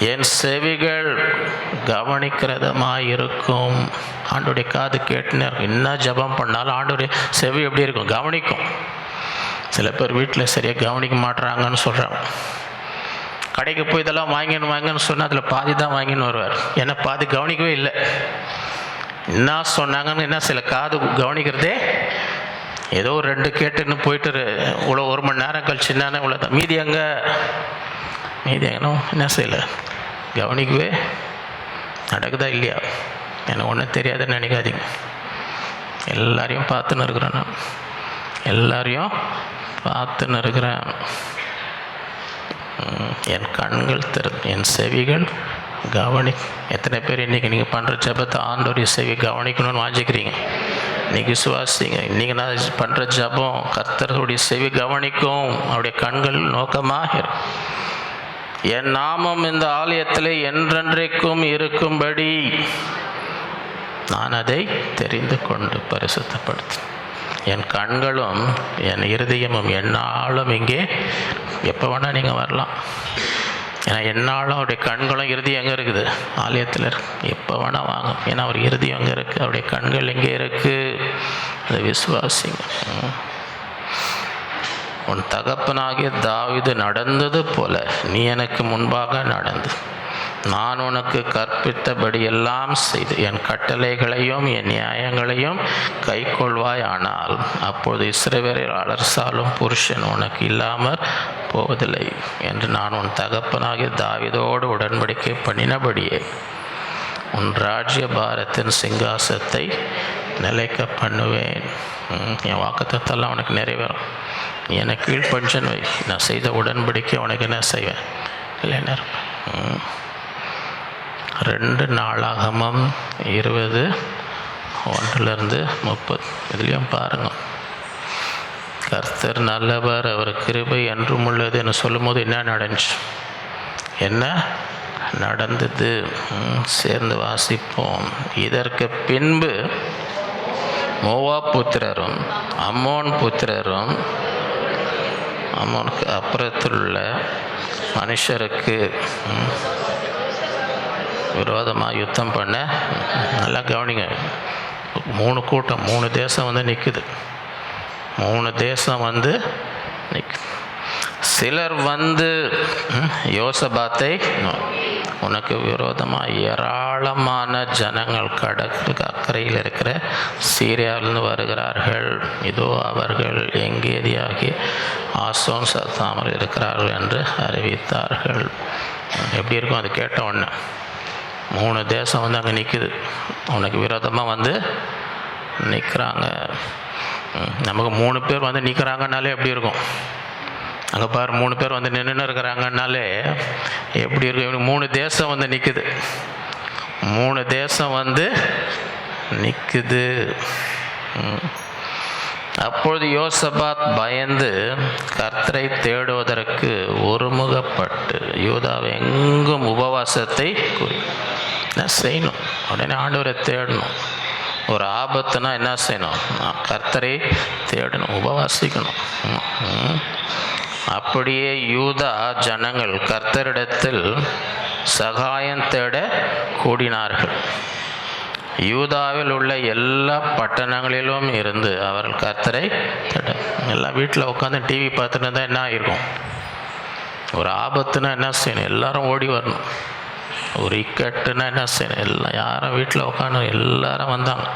என் செவிகள் கவனிக்கிறதமாக இருக்கும். ஆண்டோடைய காது கேட்டுன்னு இருக்கும். என்ன ஜபம் பண்ணாலும் ஆண்டோடைய செவி எப்படி இருக்கும்? கவனிக்கும். சில பேர் வீட்டில் சரியாக கவனிக்க மாட்டுறாங்கன்னு சொல்கிறாங்க. கடைக்கு போய் இதெல்லாம் வாங்கின்னு சொன்னால் அதில் பாதி தான் வாங்கின்னு வருவார். ஏன்னா பாதி கவனிக்கவே இல்லை. என்ன சொன்னாங்கன்னு என்ன சில காது கவனிக்கிறதே ஏதோ 2 கேட்டுன்னு போயிட்டு இவ்வளோ 1 மணி நேரம் கழிச்சு என்னன்னா இவ்வளோதான். மீதி எங்கேனோ என்ன செய்யலை, கவனிக்கவே நடக்குதா இல்லையா? எனக்கு ஒன்றும் தெரியாதுன்னு நினைக்காதீங்க. எல்லாரையும் பார்த்துன்னு இருக்கிறேன். நான் எல்லாரையும் பார்த்துன்னு இருக்கிறேன். என் கண்கள் என் செவிகள் எத்தனை பேர் இன்றைக்கி நீங்கள் பண்ணுற ஜபத்தை ஆண்டோடைய செவி கவனிக்கணும்னு வாஞ்சிக்கிறீங்க? இன்றைக்கி விசுவாசிங்க. இன்றைக்கி நான் பண்ணுற ஜபம் கர்த்தருடைய செவி கவனிக்கும். அவருடைய கண்கள் நோக்கமாக என் நாமம் இந்த ஆலயத்தில் என்றென்றைக்கும் இருக்கும்படி நான் அதை தெரிந்து கொண்டு பரிசுத்தப்படுத்து. என் கண்களும் என் இருதயமும் என்னாலும் இங்கே எப்போ வேணால் நீங்கள் வரலாம். ஏன்னா என்னாலும் அவருடைய கண்களும் இறுதியும் எங்கே இருக்குது? ஆலயத்தில் இருக்கு. எப்போ வேணால் வாங்க. ஏன்னா அவர் இறுதியும் அங்கே இருக்குது, அவருடைய கண்கள் எங்கே இருக்குது? அதை விசுவாசிங்க. உன் தகப்பனாகிய தாவீது நடந்தது போல நீ எனக்கு முன்பாக நடந்து நான் உனக்கு கற்பித்தபடி எல்லாம் செய்து என் கட்டளைகளையும் என் நியாயங்களையும் கை கொள்வாய். ஆனால் அப்பொழுது இஸ்ரவேலில் அலர்சாலும் புருஷன் உனக்கு இல்லாமற் போவதில்லை என்று நான் உன் தகப்பனாகிய தாவீதோடு உடன்படிக்கை பண்ணினபடியே உன் ராஜ்ய பாரத்தின் சிங்காசத்தை நிலைக்க பண்ணுவேன். என் வாக்குத்தத்தெல்லாம் உனக்கு நிறைவேறும். நீ எனக்கு கீழ்ப்படிஞ்சன் வை, நான் செய்த உடன்படிக்கை உனக்கு என்ன செய்வேன்? இல்லைன்னா 2 நாளாகமம் 20:1-30 இதுலேயும் பாருங்கள். கர்த்தர் நல்லவர், அவர் கிருபை என்றும் உள்ளது என்று சொல்லும் போது என்ன நடந்துச்சு? என்ன நடந்தது? சேர்ந்து வாசிப்போம். இதற்கு பின்பு மோவாப் புத்திரரும் அம்மோன் புத்திரரும் அம்மோனுக்கு அப்புறத்தில் உள்ள மனுஷருக்கு விரோதமாக யுத்தம் பண்ண. நல்லா கவனிங்க. கூட்டம் 3 தேசம் வந்து நிற்குது. 3 தேசம் வந்து நிற்குது. சிலர் வந்து யோசபாத்தை, உனக்கு விரோதமாக ஏராளமான ஜனங்கள் கடற்கு அக்கறையில் இருக்கிற சீரியாவிலிருந்து வருகிறார்கள், இதோ அவர்கள் எங்கேதியாகி ஆசோன் சத்தாமல் இருக்கிறார்கள் என்று அறிவித்தார்கள். எப்படி இருக்கும் அது கேட்ட உடனே? 3 தேசம் வந்து அங்கே நிற்குது, உனக்கு விரோதமாக வந்து நிற்கிறாங்க. நமக்கு 3 பேர் வந்து நிற்கிறாங்கனாலே எப்படி இருக்கும்? அங்கே பாரு 3 பேர் வந்து நின்று இருக்கிறாங்கனாலே எப்படி இருக்கும்? இவனுக்கு 3 தேசம் வந்து நிற்குது. 3 தேசம் வந்து நிற்குது. அப்பொழுது யோசபாத் பயந்து கர்த்தரை தேடுவதற்கு ஒருமுகப்பட்டு யூதாவை எங்கும் உபவாசத்தை என்ன செய்யணும்? உடனே ஆண்டவரை தேடணும். ஒரு ஆபத்துனா என்ன செய்யணும்? கர்த்தரை தேடணும், உபவாசிக்கணும். அப்படியே யூதா ஜனங்கள் கர்த்தரிடத்தில் சகாயம் தேட கூடினார்கள். யூதாவில் உள்ள எல்லா பட்டணங்களிலும் இருந்து அவர்கள் கர்த்தரை தேட, எல்லாம் வீட்டில் உட்காந்து டிவி பார்த்துட்டு தான் என்ன ஆகிருக்கும்? ஒரு ஆபத்துனா என்ன செய்யணும்? எல்லாரும் ஓடி வரணும். ஒரு இக்கட்டுனா என்ன செய்யணும்? எல்லாம் யாரும் வீட்டில் உட்காந்து எல்லாரும் வந்தாங்க,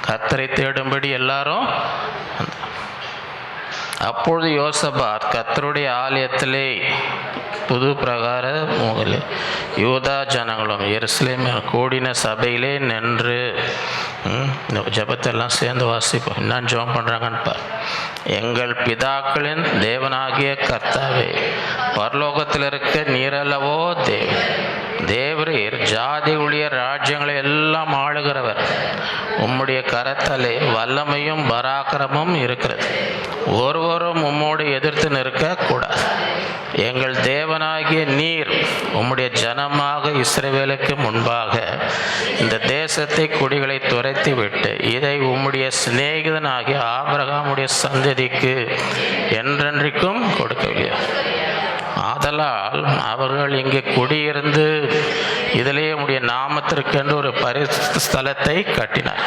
கர்த்தரை தேடும்படி எல்லாரும் வந்தாங்க. அப்பொழுது யோசபாத் கர்த்தருடைய ஆலயத்திலே புது பிரகார முகலில் யூதா ஜனங்களும் எருசலேமில் கூடின சபையிலே நின்று இந்த ஜபத்தெல்லாம் சேர்ந்து வாசிப்போம். என்ன ஜெபம் பண்ணுறாங்கன்னு பார். எங்கள் பிதாக்களின் தேவனாகிய கர்த்தாவே, பரலோகத்தில் இருக்க நீரல்லவோ தேவரீர் ஜாதி ஊழிய ராஜ்யங்களை எல்லாம் ஆளுகிறவர். உம்முடைய கரத்தலே வல்லமையும் பராக்கிரமும் இருக்கிறது. ஒருவரும் உம்மோடு எதிர்த்து நிற்க கூடாது. எங்கள் தேவனாகிய நீர் உம்முடைய ஜனமாக இஸ்ரவேலுக்கு முன்பாக இந்த தேசத்தை குடிகளை துரைத்து விட்டு இதை உம்முடைய சிநேகிதனாகிய ஆபிரகாமுடைய சந்ததிக்கு என்றென்றைக்கும் கொடுக்கவில்லை. ஆதலால் அவர்கள் இங்கே குடியிருந்து இதிலே உம்முடைய நாமத்திற்கென்று ஒரு பரிசுத்த ஸ்தலத்தை கட்டினார்.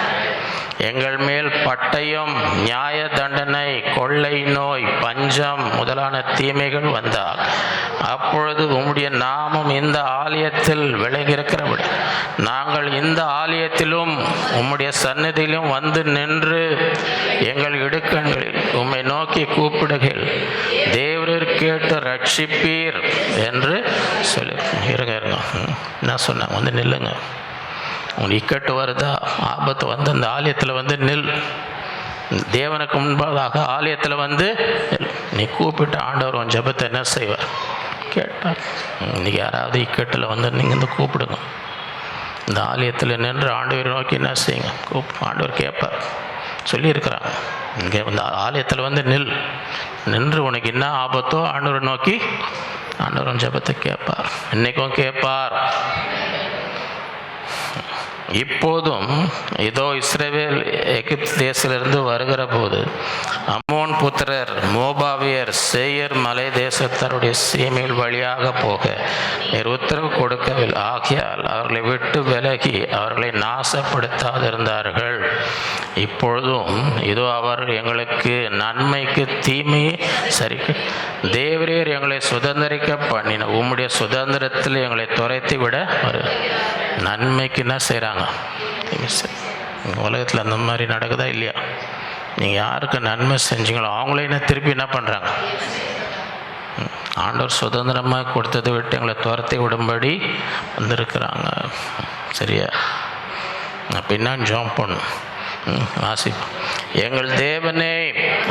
எங்கள் மேல் பட்டயம், நியாய தண்டனை, கொள்ளை நோய், பஞ்சம் முதலான தீமைகள் வந்தால் அப்பொழுது உம்முடைய நாமம் இந்த ஆலயத்தில் விளங்கியிருக்கிறபடி நாங்கள் இந்த ஆலயத்திலும் உம்முடைய சந்நிதியிலும் வந்து நின்று எங்கள் இடுக்கண்களில் உம்மை நோக்கி கூப்பிடுகள் தேவரீர் கேட்டு ரட்சிப்பீர் என்று சொல்லி இருங்க. என்ன சொன்னாங்க? வந்து நில்லுங்க. உன் இக்கட்டு வருதா, ஆபத்து வந்து அந்த ஆலயத்தில் வந்து நில். தேவனுக்கு முன்பாக ஆலயத்தில் வந்து நீ கூப்பிட்டு ஆண்டவர் உன் ஜெபத்தை என்ன செய்வார் கேட்டார். இன்னைக்கு யாராவது இக்கட்டில் வந்து நீங்கள் வந்து கூப்பிடுங்க. இந்த ஆலயத்தில் நின்று ஆண்டவர் நோக்கி என்ன செய்யுங்க, ஆண்டவர் கேட்பார். சொல்லியிருக்கிறாங்க, இங்கே இந்த ஆலயத்தில் வந்து நின்று உனக்கு என்ன ஆபத்தோ ஆண்டவரை நோக்கி ஆண்டவர் ஜெபத்தை கேட்பார். இன்னைக்கும் கேட்பார். இப்போதும் இதோ இஸ்ரவேல் எகிப்து தேசத்திலிருந்து வருகிற போது அம்மோன் புத்திரர், மோபாவியர், சேயர் மலை தேசத்தாருடைய சீமையில் வழியாக போக நீர் உத்தரவு கொடுக்கவில்லை. ஆகையால் அவர்களை விட்டு விலகி அவர்களை நாசப்படுத்தாதிருந்தார்கள். இப்பொழுதும் இதோ அவர் எங்களுக்கு நன்மைக்கு தீமையை சரிக்க தேவரீர் எங்களை சுதந்திரிக்க பண்ணின உம்முடைய சுதந்திரத்தில் எங்களை துரைத்து விட நன்மைக்கு என்ன செய்கிறாங்க? உலகத்தில் அந்த மாதிரி நடக்குதா இல்லையா? நீங்கள் யாருக்கு நன்மை செஞ்சீங்களோ அவங்களே என்ன திருப்பி என்ன பண்ணுறாங்க? ஆண்டவர் சுதந்திரமாக கொடுத்ததை விட்டு எங்களை துரத்தி விடும்படி வந்திருக்கிறாங்க. சரியா? அப்படின்னா ஜெபம் பண்ணும். வாசிப்போம். எங்கள் தேவனே,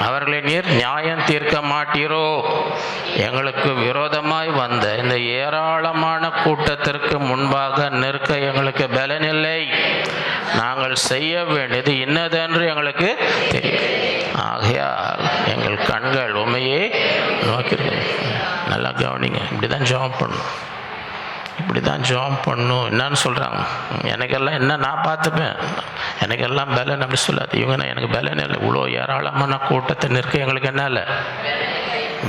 அவர்களை நீர் நியாயம் தீர்க்க மாட்டீரோ? எங்களுக்கு விரோதமாய் வந்த இந்த ஏராளமான கூட்டத்திற்கு முன்பாக நிற்க எங்களுக்கு பலனில்லை. நாங்கள் செய்ய வேண்டியது இன்னதென்று எங்களுக்கு தெரியும். ஆகையால் எங்கள் கண்கள் உண்மையே நோக்கியிருக்கேன். நல்லா கவனிங்க. இப்படி தான் ஜெபம் பண்ணணும். இப்படி தான் ஜெபம் பண்ணணும். என்னன்னு சொல்கிறாங்க? எனக்கெல்லாம் என்ன நான் பார்த்துப்பேன், எனக்கெல்லாம் பலன் அப்படி சொல்லாது. இவங்க எனக்கு பலன் இல்லை. இவ்வளோ ஏராளமான கூட்டத்தை நிற்க எங்களுக்கு என்ன இல்லை,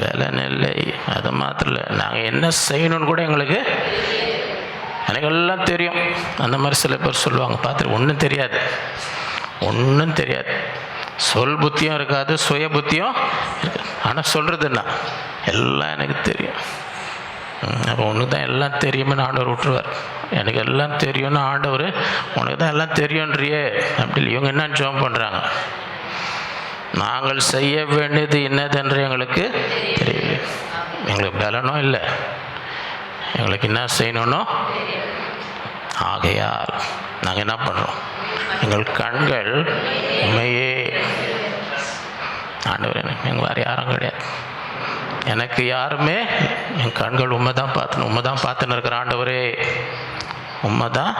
பலன் இல்லை. அது மாத்திரம் இல்லை, நாங்கள் என்ன செய்யணும்னு கூட எங்களுக்கு எனக்கெல்லாம் தெரியும். அந்த மாதிரி சில பேர் சொல்லுவாங்க, பார்த்துட்டு ஒன்றும் தெரியாது. ஒன்றும் தெரியாது, சொல் புத்தியும் இருக்காது, சுய புத்தியும் இருக்காது. ஆனால் சொல்கிறது என்ன, எல்லாம் எனக்கு தெரியும். அப்போ உனக்கு தான் எல்லாம் தெரியும்னு ஆண்டவர் விட்டுருவார். எனக்கு எல்லாம் தெரியும்னு ஆண்டவர், உனக்கு தான் எல்லாம் தெரியுன்றியே அப்படி இல்லை. இவங்க என்ன ஜெபம் பண்ணுறாங்க, நாங்கள் செய்ய வேண்டியது என்னதென்று எங்களுக்கு தெரியவில்லை. எங்களுக்கு பலனும் இல்லை, எங்களுக்கு என்ன செய்யணும்னோ. ஆகையால் நாங்கள் என்ன பண்ணுறோம், எங்கள் கண்கள் உண்மையே. ஆண்டவர் எங்கள் வேறு யாரும் கிடையாது, எனக்கு யாருமே, என் கண்கள் உண்மை தான் பார்த்துன்னு, உண்மை தான் பார்த்துன்னு இருக்கிற ஆண்டவரே, உண்மை தான்.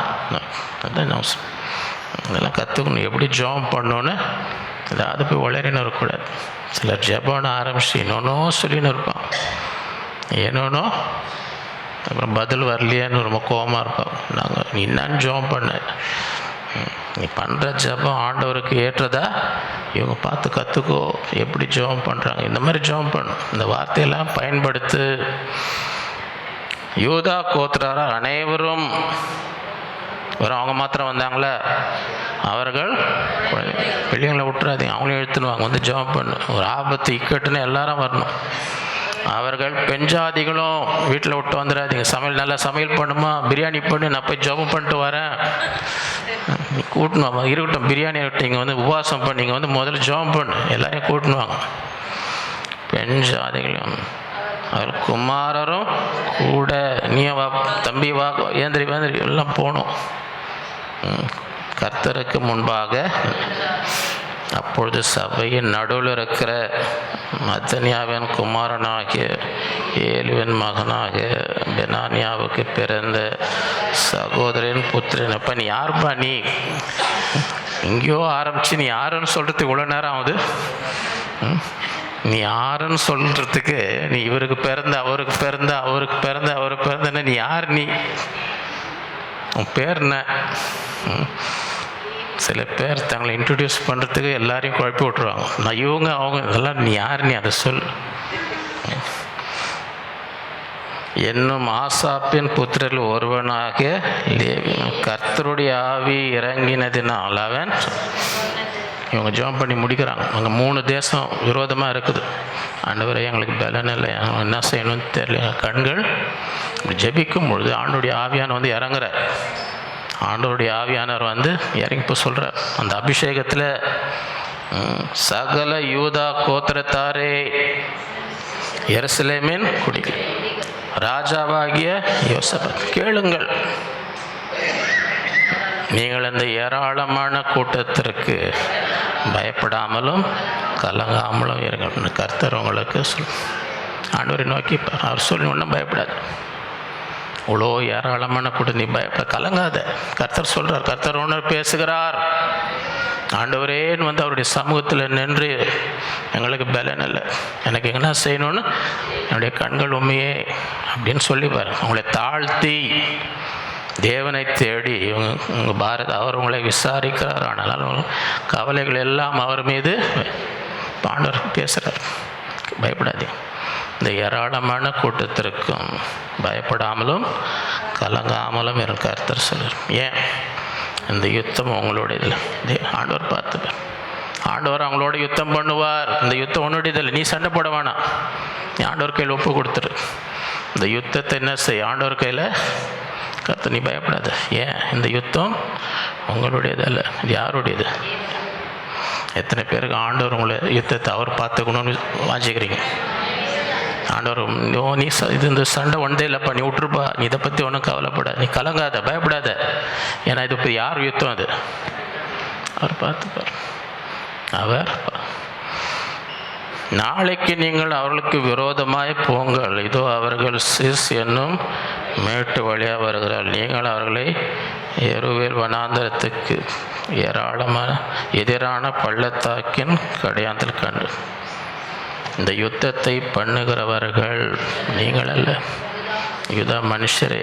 அதான் நான் இதெல்லாம் கற்றுக்கணும், எப்படி ஜெபம் பண்ணணுன்னு. ஏதாவது போய் உளறின்னு இருக்கக்கூடாது. சிலர் ஜெபம்னு ஆரம்பிச்சு இன்னொன்னோ சொல்லின்னு இருப்பான், ஏனோனோ, அப்புறம் பதில் வரலையான்னு ரொம்ப கோபமாக இருப்பான். நாங்கள் நீ என்னன்னு ஜெபம் பண்ண, நீ பண்ணுற ஜெபம் ஆண்டவருக்கு ஏற்றதா, இவங்க பார்த்து கற்றுக்கோ எப்படி ஜெபம் பண்ணுறாங்க, இந்த மாதிரி ஜெபம் பண்ணும், இந்த வார்த்தையெல்லாம் பயன்படுத்து. யூதா கோத்திரரார் அனைவரும், வெறும் அவங்க மாத்திரம் வந்தாங்களே, அவர்கள் பிள்ளைங்களை விட்டுறாதீங்க, அவங்களையும் எழுத்துனுவாங்க, வந்து ஜெபம் பண்ணு, ஒரு ஆபத்து இக்கட்டுன்னு எல்லாரும் வரணும். அவர்கள் பெஞ்சாதிகளும் வீட்டில் விட்டு வந்துடாதீங்க, சமையல் நல்லா சமையல் பண்ணுமா, பிரியாணி பண்ணு, நான் போய் ஜெபம் பண்ணிட்டு வரேன், நீ கூட்டணுவாங்க, இருக்கட்டும் பிரியாணி விட்டு இங்கே வந்து உபவாசம் பண்ணி இங்கே வந்து முதல்ல ஜெபம் பண்ணு, எல்லாரையும் கூட்டணுவாங்க. பெஞ்சாதிகளும் அவர் குமாரரும் கூட, நீ வா தம்பி வா, ஏந்திரி வேந்திரி எல்லாம் போகணும் கர்த்தருக்கு முன்பாக. அப்பொழுது சபையின் நடுவில் இருக்கிற மத்தனியாவின் குமாரனாகிய ஏலுவின் மகனாக பெனானியாவுக்கு பிறந்த சகோதரன் புத்திரன். அப்போ நீ யாருப்பா, நீ எங்கேயோ ஆரம்பித்து நீ யாருன்னு சொல்கிறதுக்கு இவ்வளோ நேரம் ஆகுது. நீ யாருன்னு சொல்கிறதுக்கு, நீ இவருக்கு பிறந்த அவருக்கு பிறந்த அவருக்கு பிறந்த அவருக்கு பிறந்தன, நீ யார், நீ உன் பேர் என்ன? சில பேர் தங்களை இன்ட்ரடியூஸ் பண்ணுறதுக்கு எல்லாரையும் குழப்பி விட்ருவாங்க. நான் இவங்க அவங்க இதெல்லாம், நீ யார், நீ அதை சொல். என்னும் ஆசாப்பின் புத்திரர்கள் ஒருவனாக லேவி, கர்த்தருடைய ஆவி இறங்கினதினால் அவன். இவங்க ஜெபம் பண்ணி முடிக்கிறாங்க. அங்கே 3 தேசம் விரோதமாக இருக்குது. ஆண்டவரே எங்களுக்கு பலன் இல்லை, என்ன செய்யணும்னு தெரியல. கண்கள் ஜெபிக்கும் பொழுது ஆண்டவருடைய ஆவியான வந்து இறங்குறார். ஆண்டவருடைய ஆவியானவர் வந்து இறங்கி இப்போ சொல்கிறார், அந்த அபிஷேகத்தில் சகல யூதா கோத்திரத்தாரே, எருசலேமின் குடிகள், ராஜாவாகிய யோசபாத், கேளுங்கள், நீங்கள் இந்த ஏராளமான கூட்டத்திற்கு பயப்படாமலும் கலங்காமலும் இருங்கள். கர்த்தர் உங்களுக்கு ஆண்டவரை நோக்கி அவர் சொல்லி ஒன்றும் பயப்படாது. இவ்வளோ ஏராளமான கூட்டம், நீ பயப்பட கலங்காத. கர்த்தர் சொல்கிறார், கர்த்தர் ஒன்று பேசுகிறார். ஆண்டவரேன்னு வந்து அவருடைய சமூகத்தில் நின்று, எங்களுக்கு பலன் இல்லை, எனக்கு என்ன செய்யணும்னு என்னுடைய கண்கள் உண்மையே அப்படின்னு சொல்லிப்பார். அவங்களை தாழ்த்தி தேவனை தேடி உங்கள் பாரத் அவர் உங்களை விசாரிக்கிறார். ஆனாலும் கவலைகள் எல்லாம் அவர் மீது ஆண்டவர் பேசுகிறார். பயப்படாதீங்க, இந்த ஏராளமான கூட்டத்திற்கும் பயப்படாமலும் கலங்காமலும் இருக்க கர்த்தர் சொல்கிறார். ஏன் இந்த யுத்தம் உங்களோட இதில் ஆண்டவர் பார்த்துப்பார். ஆண்டவர் அவங்களோட யுத்தம் பண்ணுவார். இந்த யுத்தம் உன்னுடையதில்லை, நீ சண்டை போட வேணாம், நீ ஆண்டவர் கையில் ஒப்பு கொடுத்துரு. இந்த யுத்தத்தை என்ன செய், ஆண்டவர் கையில் கர்த்தர், நீ பயப்படாத. ஏன் இந்த யுத்தம் உங்களுடையது அல்ல, இது யாருடையது? எத்தனை பேருக்கு ஆண்டவர் உங்களை யுத்தத்தை அவர் பார்த்துக்கணும்னு வாஞ்சிக்கிறீங்க? ஆண்டவர் நீ இது இந்த சண்டை ஒன்றே இல்லைப்பா, நீ விட்டுருப்பா, நீ இதை பற்றி ஒன்றும் கவலைப்படாத, நீ கலங்காத, பயப்படாத. ஏன்னா இது இப்போ யார் யுத்தம்? அது அவர் பார்த்துப்பார். அவர் நாளைக்கு நீங்கள் அவர்களுக்கு விரோதமாய் போங்கள், இதோ அவர்கள் சிஸ் என்னும் மேட்டு வழியாக வருகிறார், நீங்கள் அவர்களை எருவேல் வனாந்தரத்துக்கு ஏராளமான எதிரான பள்ளத்தாக்கின் கடையாந்தல் கண்டு. இந்த யுத்தத்தை பண்ணுகிறவர்கள் நீங்கள் அல்ல, யூதா மனுஷரே,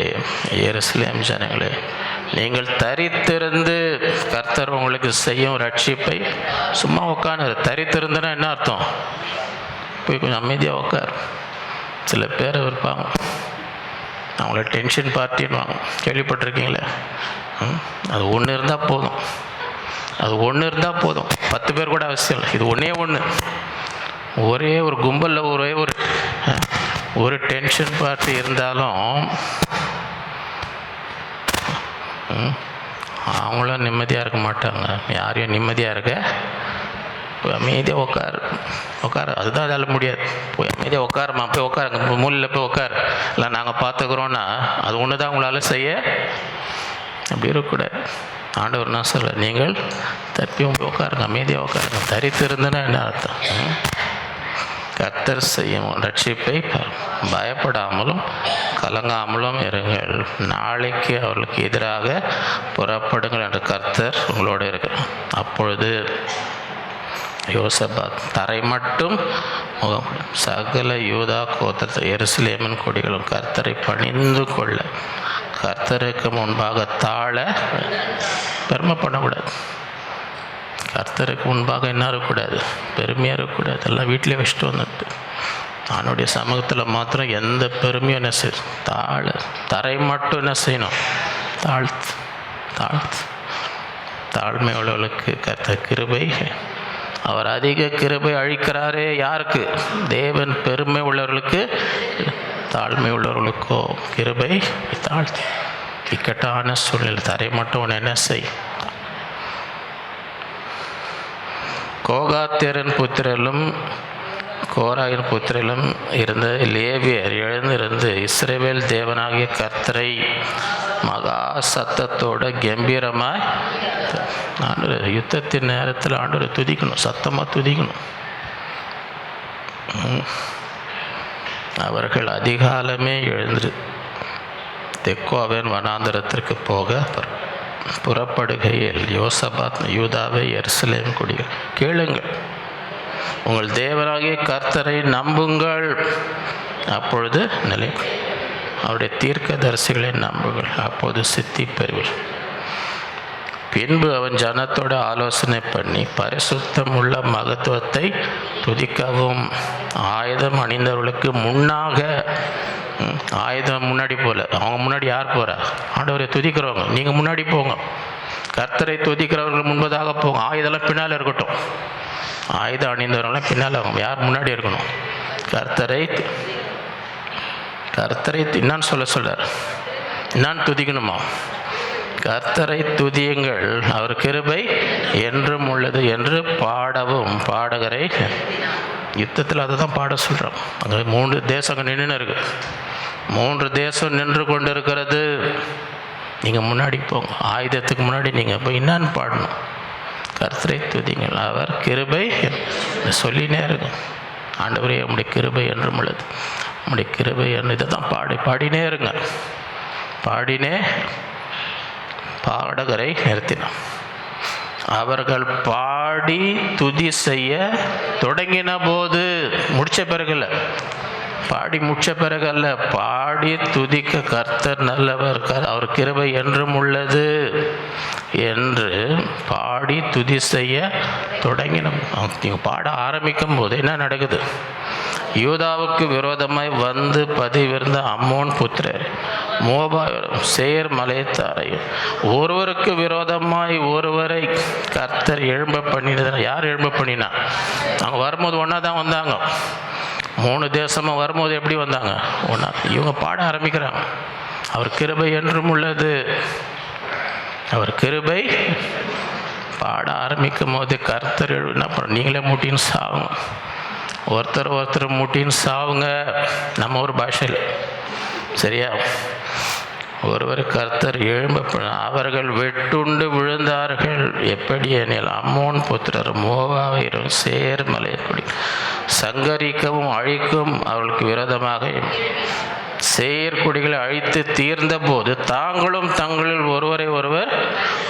எருசலேம் ஜனங்களே, நீங்கள் தரித்திருந்து கர்த்தர் உங்களுக்கு செய்யும் ரட்சிப்பை. சும்மா உட்காந்து தரித்திருந்துன்னா என்ன அர்த்தம்? போய் கொஞ்சம் அமைதியாக உட்கார். சில பேர் இருப்பாங்க, அவங்கள டென்ஷன் பார்ட்டின்னுவாங்க, கேள்விப்பட்டிருக்கீங்களே? அது ஒன்று இருந்தால் போதும், அது ஒன்று இருந்தால் போதும், 10 பேர் கூட அவசியம் இல்லை. இது ஒன்றே ஒன்று. ஒரே ஒரு கும்பலில் ஒரே ஒரு டென்ஷன் பார்ட்டி இருந்தாலும் அவங்களும் நிம்மதியாக இருக்க மாட்டாங்க. யாரையும் நிம்மதியாக இருக்க அமைதியாக உட்காரு. அதுதான் அதால் முடியாது. போய் அமைதியாக உட்காருமா, போய் உட்காருங்க, மூலையில் போய் உட்காரு, இல்லை நாங்கள் பார்த்துக்குறோன்னா அது ஒன்று தான் உங்களால் செய்ய. அப்படி இருக்கக்கூடாது. ஆண்டவர் என்ன சொல்ல, நீங்கள் தப்பியும் போய் உட்காருங்க, அமைதியாக உட்காருங்க. தரித்து இருந்ததுன்னா என்ன அர்த்தம்? கர்த்தர் செய்யும் ரட்சிப்பை பயப்படாமலும் கலங்காமலும் இருங்கள். நாளைக்கு அவர்களுக்கு எதிராக புறப்படுங்கள் என்று கர்த்தர் உங்களோடு இருக்கிறார். அப்பொழுது யோசபாத் தரை மட்டும் முகம், சகல யூதா கோத்திர எருசலேமின் கொடிகளும் கர்த்தரை பணிந்து கொள்ள, கர்த்தருக்கு முன்பாக தாழ. பெருமை பண்ணக்கூடாது. கர்த்தருக்கு முன்பாக என்ன இருக்கக்கூடாது? பெருமையாக இருக்கக்கூடாது. எல்லாம் வீட்டிலே வச்சுட்டு வந்துட்டு அவனுடைய சமூகத்தில் மாத்திரம் எந்த பெருமையும் என்ன செய்யும்? தரை மட்டும் என்ன செய்யணும்? தாழ்மை உள்ளவர்களுக்கு கர்த்தர் கிருபை. அவர் அதிக கிருபை அழிக்கிறாரே. யாருக்கு? தேவன் பெருமை உள்ளவர்களுக்கு. தாழ்மை உள்ளவர்களுக்கோ கிருபை தாழ்த்தி. இக்கட்டான சூழ்நிலை தரை மட்டும் ஒன்று என்ன செய். கோகாத்தியரின் புத்திரலும் கோராயின் புத்திரலும் இருந்த லேவியர் எழுந்திருந்து இஸ்ரவேல் தேவனாகிய கர்த்தரை மகா சத்தத்தோட கம்பீரமாய் யுத்தத்தின் நேரத்தில் ஆண்டவரை துதிக்கணும், சத்தமாக துதிக்கணும். அவர்கள் அதிகாலமே எழுந்து தெக்கோவின் வனாந்தரத்திற்கு போக புறப்படுகையில் யோசபாத் யூதாவை எருசலேம் கொடிகள், கேளுங்கள், உங்கள் தேவனாகிய கர்த்தரை நம்புங்கள், அப்பொழுது நிலை, அவருடைய தீர்க்கதரிசிகளை நம்புங்கள், அப்போது சித்தி பெறுவீர்கள். பின்பு அவன் ஜனத்தோட ஆலோசனை பண்ணி பரிசுத்தம் உள்ள மகத்துவத்தை துதிக்கவும், ஆயுதம் அணிந்தவர்களுக்கு முன்னாக, ஆயுதம் முன்னாடி போல, அவங்க முன்னாடி யார் போகிறா? ஆண்டவரை துதிக்கிறவங்க. நீங்கள் முன்னாடி போங்க. கர்த்தரை துதிக்கிறவர்கள் முன்பதாக போங்க. ஆயுதெல்லாம் பின்னால் இருக்கட்டும். ஆயுதம் அணிந்தவர்கள்லாம் பின்னால் அவங்க. யார் முன்னாடி இருக்கணும்? கர்த்தரை என்னான்னு சொல்கிறார்? என்னான்னு துதிக்கணுமா? கர்த்தரை துதியுங்கள், அவர் கிருபை என்றும் உள்ளது என்று பாடவும். பாடகரை யுத்தத்தில் அதை தான் பாட சொல்கிறோம். அங்கே 3 தேசம் நின்று இருக்குது. 3 தேசம் நின்று கொண்டு இருக்கிறது. நீங்கள் முன்னாடி போங்க. ஆயுதத்துக்கு முன்னாடி நீங்கள் போய் என்னான்னு பாடணும்? கர்த்தரை துதிங்கள், அவர் கிருபை சொல்லினே இருக்கும். ஆண்டவரே நம்முடைய கிருபை என்றும் உள்ளது, நம்முடைய கிருபை என்று இதை தான் பாடினே இருங்க. பாடினே பாடகரை நிறுத்தினான். அவர்கள் பாடி துதி செய்ய தொடங்கின போது, முடித்த பிறகுல, பாடி முடித்த பிறகல்ல, பாடி துதிக்க கர்த்தர் நல்லவர், அவர் கிருபை என்றும் உள்ளது என்று பாடி துதி செய்ய தொடங்கின. நீங்கள் பாட ஆரம்பிக்கும் போது என்ன நடக்குது? யூதாவுக்கு விரோதமாய் வந்து பதிவிருந்த அம்மோன் புத்திரர், மோபாயரும் சேர் மலைத்தாரையும் ஒருவருக்கு விரோதமாய் ஒருவரை கர்த்தர் எழும்ப பண்ணினார். யார் எழும்ப பண்ணினா? அவங்க வரும்போது ஒன்றா தான் வந்தாங்க. 3 தேசமாக வரும்போது எப்படி வந்தாங்க? ஒன்றா. இவங்க பாட ஆரம்பிக்கிறாங்க, அவர் கிருபை என்றும் உள்ளது, அவர் கிருபை. பாட ஆரம்பிக்கும் போது கர்த்தர் என்ன பண்ணுறோம்? நீங்களே முட்டின்னு சாவுங்க, ஒருத்தர் முட்டின்னு சாவுங்க. நம்ம ஒரு பாஷையில் சரியா? ஒருவர் கர்த்தர் எழும்ப, அவர்கள் வெட்டுண்டு விழுந்தார்கள். எப்படி எனில் அம்மோன் புத்திரர் மோவாவையும் சேர் மலையக்குடி சங்கரிக்கவும் அழிக்கும் அவர்களுக்கு விரோதமாக செயற்குடிகளை அழித்து தீர்ந்த போது தாங்களும் தங்களில் ஒருவரை ஒருவர்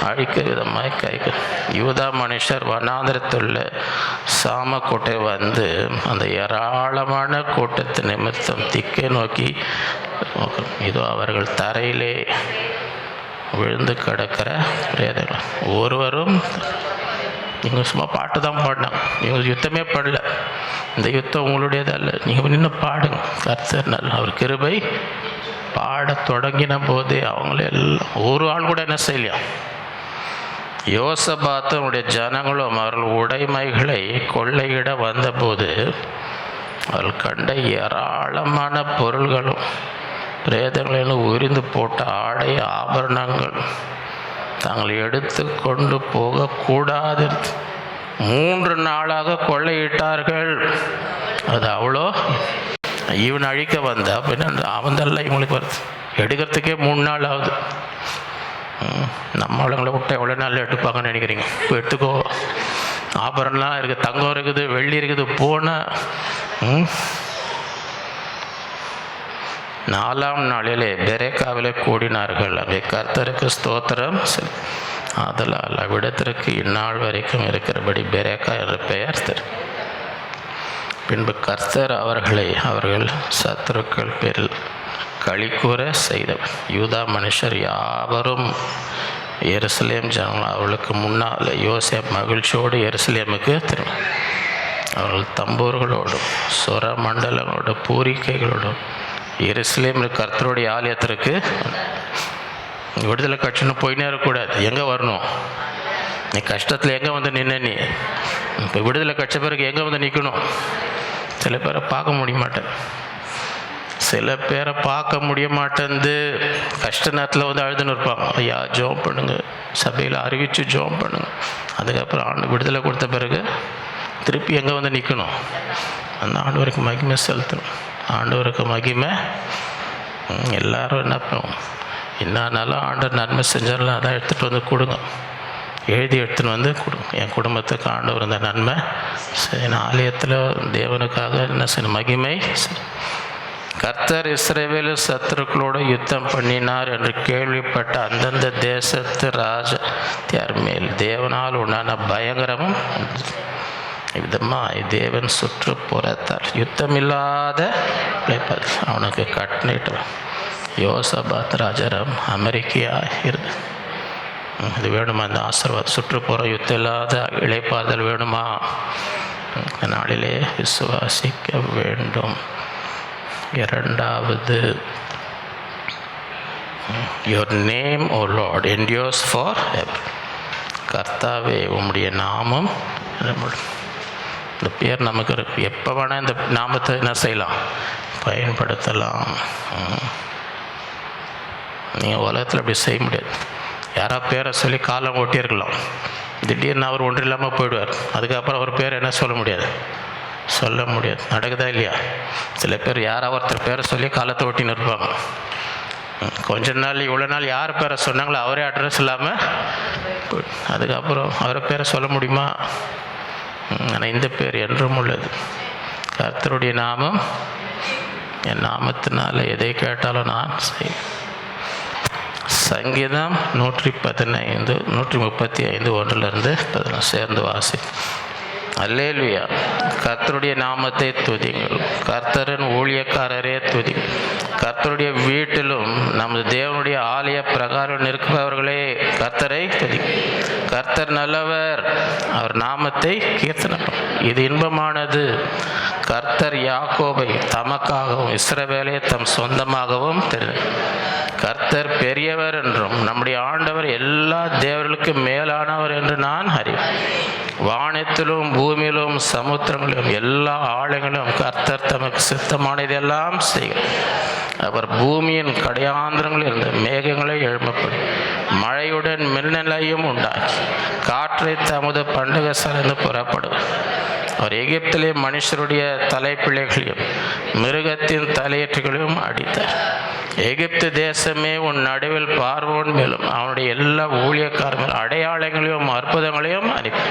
அழிக்க விதமாய் கைகள். யூதா மனுஷர் வனாந்திரத்துள்ள சாமக்கோட்டை வந்து அந்த ஏராளமான கூட்டத்து நிமித்தம் திக்கை நோக்கி, இதோ அவர்கள் தரையிலே விழுந்து கிடக்கிற பிரேதங்கள். ஒருவரும், நீங்கள் சும்மா பாட்டு தான் பாடினாங்க, நீங்கள் யுத்தமே பண்ணல. இந்த யுத்தம் உங்களுடையது அல்ல, நீங்கள் நின்று பாடுங்க. கர்த்தர் நல்ல, அவர் கிருபை. பாட தொடங்கின போதே அவங்களே எல்லாம், ஒரு ஆள் கூட என்ன செய்யலையா? யோசபாத்தும் அவருடைய ஜனங்களும் அவர்கள் உடைமைகளை கொள்ளையிட வந்தபோது அவர்கள் கண்ட ஏராளமான பொருள்களும் பிரேதங்களிலும் உரிந்து போட்ட ஆடை ஆபரணங்கள் தாங்கள் எடுத்து கொண்டு போகக்கூடாது 3 நாளாக கொள்ளையிட்டார்கள். அது அவ்வளோ இவன் அழிக்க வந்தா பின்ன அவந்தெல்லாம் இவங்களுக்கு வருது. எடுக்கிறதுக்கே 3 நாள் ஆகுது. நம்ம ஆளுங்களை விட்டு எவ்வளோ நாள் எடுப்பாங்கன்னு நினைக்கிறீங்க? இப்போ எடுத்துக்கோ, ஆபரணம்லாம் இருக்குது, தங்கம் இருக்குது, வெள்ளி இருக்குது. போனால் 4ஆம் நாளிலே பெரேக்காவிலே கூடினார்கள். அவை கர்த்தருக்கு ஸ்தோத்திரம். ஆதலால் அவ்விடத்திற்கு இந்நாள் வரைக்கும் இருக்கிறபடி பெரேக்கா என்ற பெயர் தரும். பின்பு கர்த்தர் அவர்கள் சத்துருக்கள் பேரில் களிக்கூற செய்தவர். யூதா மனுஷர் யாவரும் எருசலேம் ஜனங்கள் அவர்களுக்கு முன்னால் யோசேப் மகிழ்ச்சியோடு எருசலேமுக்கு திரும்ப அவர்கள் தம்பூர்களோடும் சுர மண்டலங்களோடும் பூரிக்கைகளோடும் எருசலேம் கர்த்தருடைய ஆலயத்திற்கு விடுதலை கட்சின்னு போயினே இருக்கக்கூடாது. எங்கே வரணும்? நீ கஷ்டத்தில் எங்கே வந்து நின்ன? நீ இப்போ விடுதலை கட்ச பிறகு எங்கே வந்து நிற்கணும்? சில பேரை பார்க்க முடிய மாட்டேன், சில பேரை பார்க்க முடிய மாட்டேன்து. கஷ்ட நேரத்தில் வந்து அழுதுன்னு இருப்பாங்க. ஐயா ஜோம் பண்ணுங்க, சபையில் அறிவித்து ஜோம் பண்ணுங்க. அதுக்கப்புறம் ஆண்டு விடுதலை கொடுத்த பிறகு திருப்பி எங்கே வந்து நிற்கணும்? அந்த ஆண்டவருக்கு மகிமை செலுத்தணும். ஆண்டவருக்கு மகிமை. எல்லாரும் என்ன பண்ணுவோம்? என்னாலும் ஆண்டவர் நன்மை செஞ்சாலும் அதான் எடுத்துகிட்டு வந்து கொடுங்க, எழுதி எடுத்துன்னு வந்து கொடுங்க. என் குடும்பத்துக்கு ஆண்டவர் இந்த நன்மை சரி, ஆலயத்தில் தேவனுக்காக என்ன செய்யணும்? மகிமை. கர்த்தர் இஸ்ரவேல் சத்துருக்களோடு யுத்தம் பண்ணினார் என்று கேள்விப்பட்ட அந்தந்த தேசத்து ராஜாத்தியார் மேல் தேவனால் உண்டான பயங்கரமும் விதமாக தேவன் சுற்றுப்புறத்தால் யுத்தமில்லாத அவனுக்கு கட்டளையிட்டு யோசபாத் ராஜாரம் அமெரிக்கையாக இருந்து இது வேணுமா? இந்த ஆசீர்வாதம் சுற்றுப்புறம் யுத்தம் இல்லாத இளைப்பாறுதல் வேணுமா? இந்த நாளிலே விசுவாசிக்க வேண்டும். 2வது, your name O Lord endures forever. கர்த்தாவே உம்முடைய நாமம். இந்த பேர் நமக்கு இருக்கு. எப்போ வேணால் இந்த நாமத்தை என்ன செய்யலாம்? பயன்படுத்தலாம். நீங்கள் உலகத்தில் அப்படி செய்ய முடியாது. யாராவது பேரை சொல்லி காலம் ஓட்டியிருக்கலாம், திடீர்னு அவர் ஒன்று இல்லாமல் போயிடுவார். அதுக்கப்புறம் அவர் பேர் என்ன சொல்ல முடியாது? நடக்குதா இல்லையா? சில பேர் யாராவது ஒருத்தர் பேரை சொல்லி காலத்தை ஓட்டின்னு இருப்பாங்க. கொஞ்ச நாள் இவ்வளோ நாள் யார் பேரை சொன்னாங்களோ அவரே அட்ரஸ் இல்லாமல் அதுக்கப்புறம் அவரை பேரை சொல்ல முடியுமா? ஆனால் இந்த பேர் என்றும் உள்ளது. கர்த்தருடைய நாமம், என் நாமத்தினால எதை கேட்டாலும் நான் செய்வேன். சங்கீதம் 115 135 1-11 சேர்ந்து வாசி. அல்லேலுயா. கர்த்தருடைய நாமத்தை துதிங்கள். கர்த்தரின் ஊழியக்காரரே துதிங்கள். கர்த்தருடைய வீட்டிலும் நமது தேவனுடைய ஆலய பிரகாரம் நிற்பவர்களே கர்த்தரை துதிங்கள். கர்த்தர் நல்லவர், அவர் நாமத்தை கீர்த்தனம். இது இன்பமானது. கர்த்தர் யாக்கோபை தமக்காகவும் இஸ்ரவேலை தம் சொந்தமாகவும் தெரிந்து. கர்த்தர் பெரியவர் என்றும் நம்முடைய ஆண்டவர் எல்லா தேவர்களுக்கும் மேலானவர் என்று நான் அறிவேன். வானத்திலும் பூமியிலும் சமுத்திரங்களிலும் எல்லா ஆழங்களிலும் கர்த்தர் தமக்கு சித்தமானதெல்லாம் செய்கிறார். அவர் பூமியின் கடையாந்திரங்களில் இருந்த மேகங்களை எழுப்பப்படும் மழையுடன் மின்னலையும் உண்டாக்கி காற்றை தமது பண்டக சார்ந்து புறப்படும். அவர் எகிப்திலே மனுஷருடைய தலைப்பிள்ளைகளையும் மிருகத்தின் தலையீற்றுகளையும் அடித்தார். எகிப்து தேசமே உன் நடுவில் பார்வோன் மேலும் அவனுடைய எல்லா ஊழியக்காரர்கள் அடையாளங்களையும் அற்புதங்களையும் அனுப்பி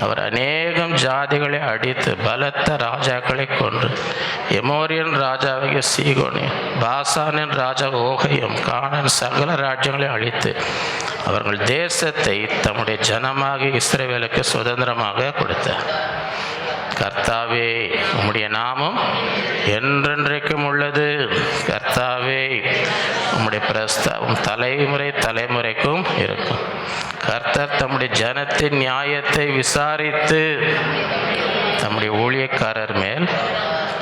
அவர் அநேகம் ஜாதிகளை அடித்து பலத்த ராஜாக்களை கொன்று எமோரியன் ராஜாவாகிய சீகோனையும் பாசானின் ராஜா ஓகையும் கானான் சகல ராஜ்யங்களையும் அழித்து அவர்கள் தேசத்தை தம்முடைய ஜனமாக இஸ்ரவேலுக்கு சுதந்திரமாக கொடுத்தார். கர்த்தாவே உம்முடைய நாமம் என்றென்றைக்கும் உள்ளது. கர்த்தாவே உம்முடைய பிரஸ்தாபம் தலைமுறைக்கும் இருக்கும். கர்த்தர் தம்முடைய ஜனத்தின் நியாயத்தை விசாரித்து தம்முடைய ஊழியக்காரர் மேல்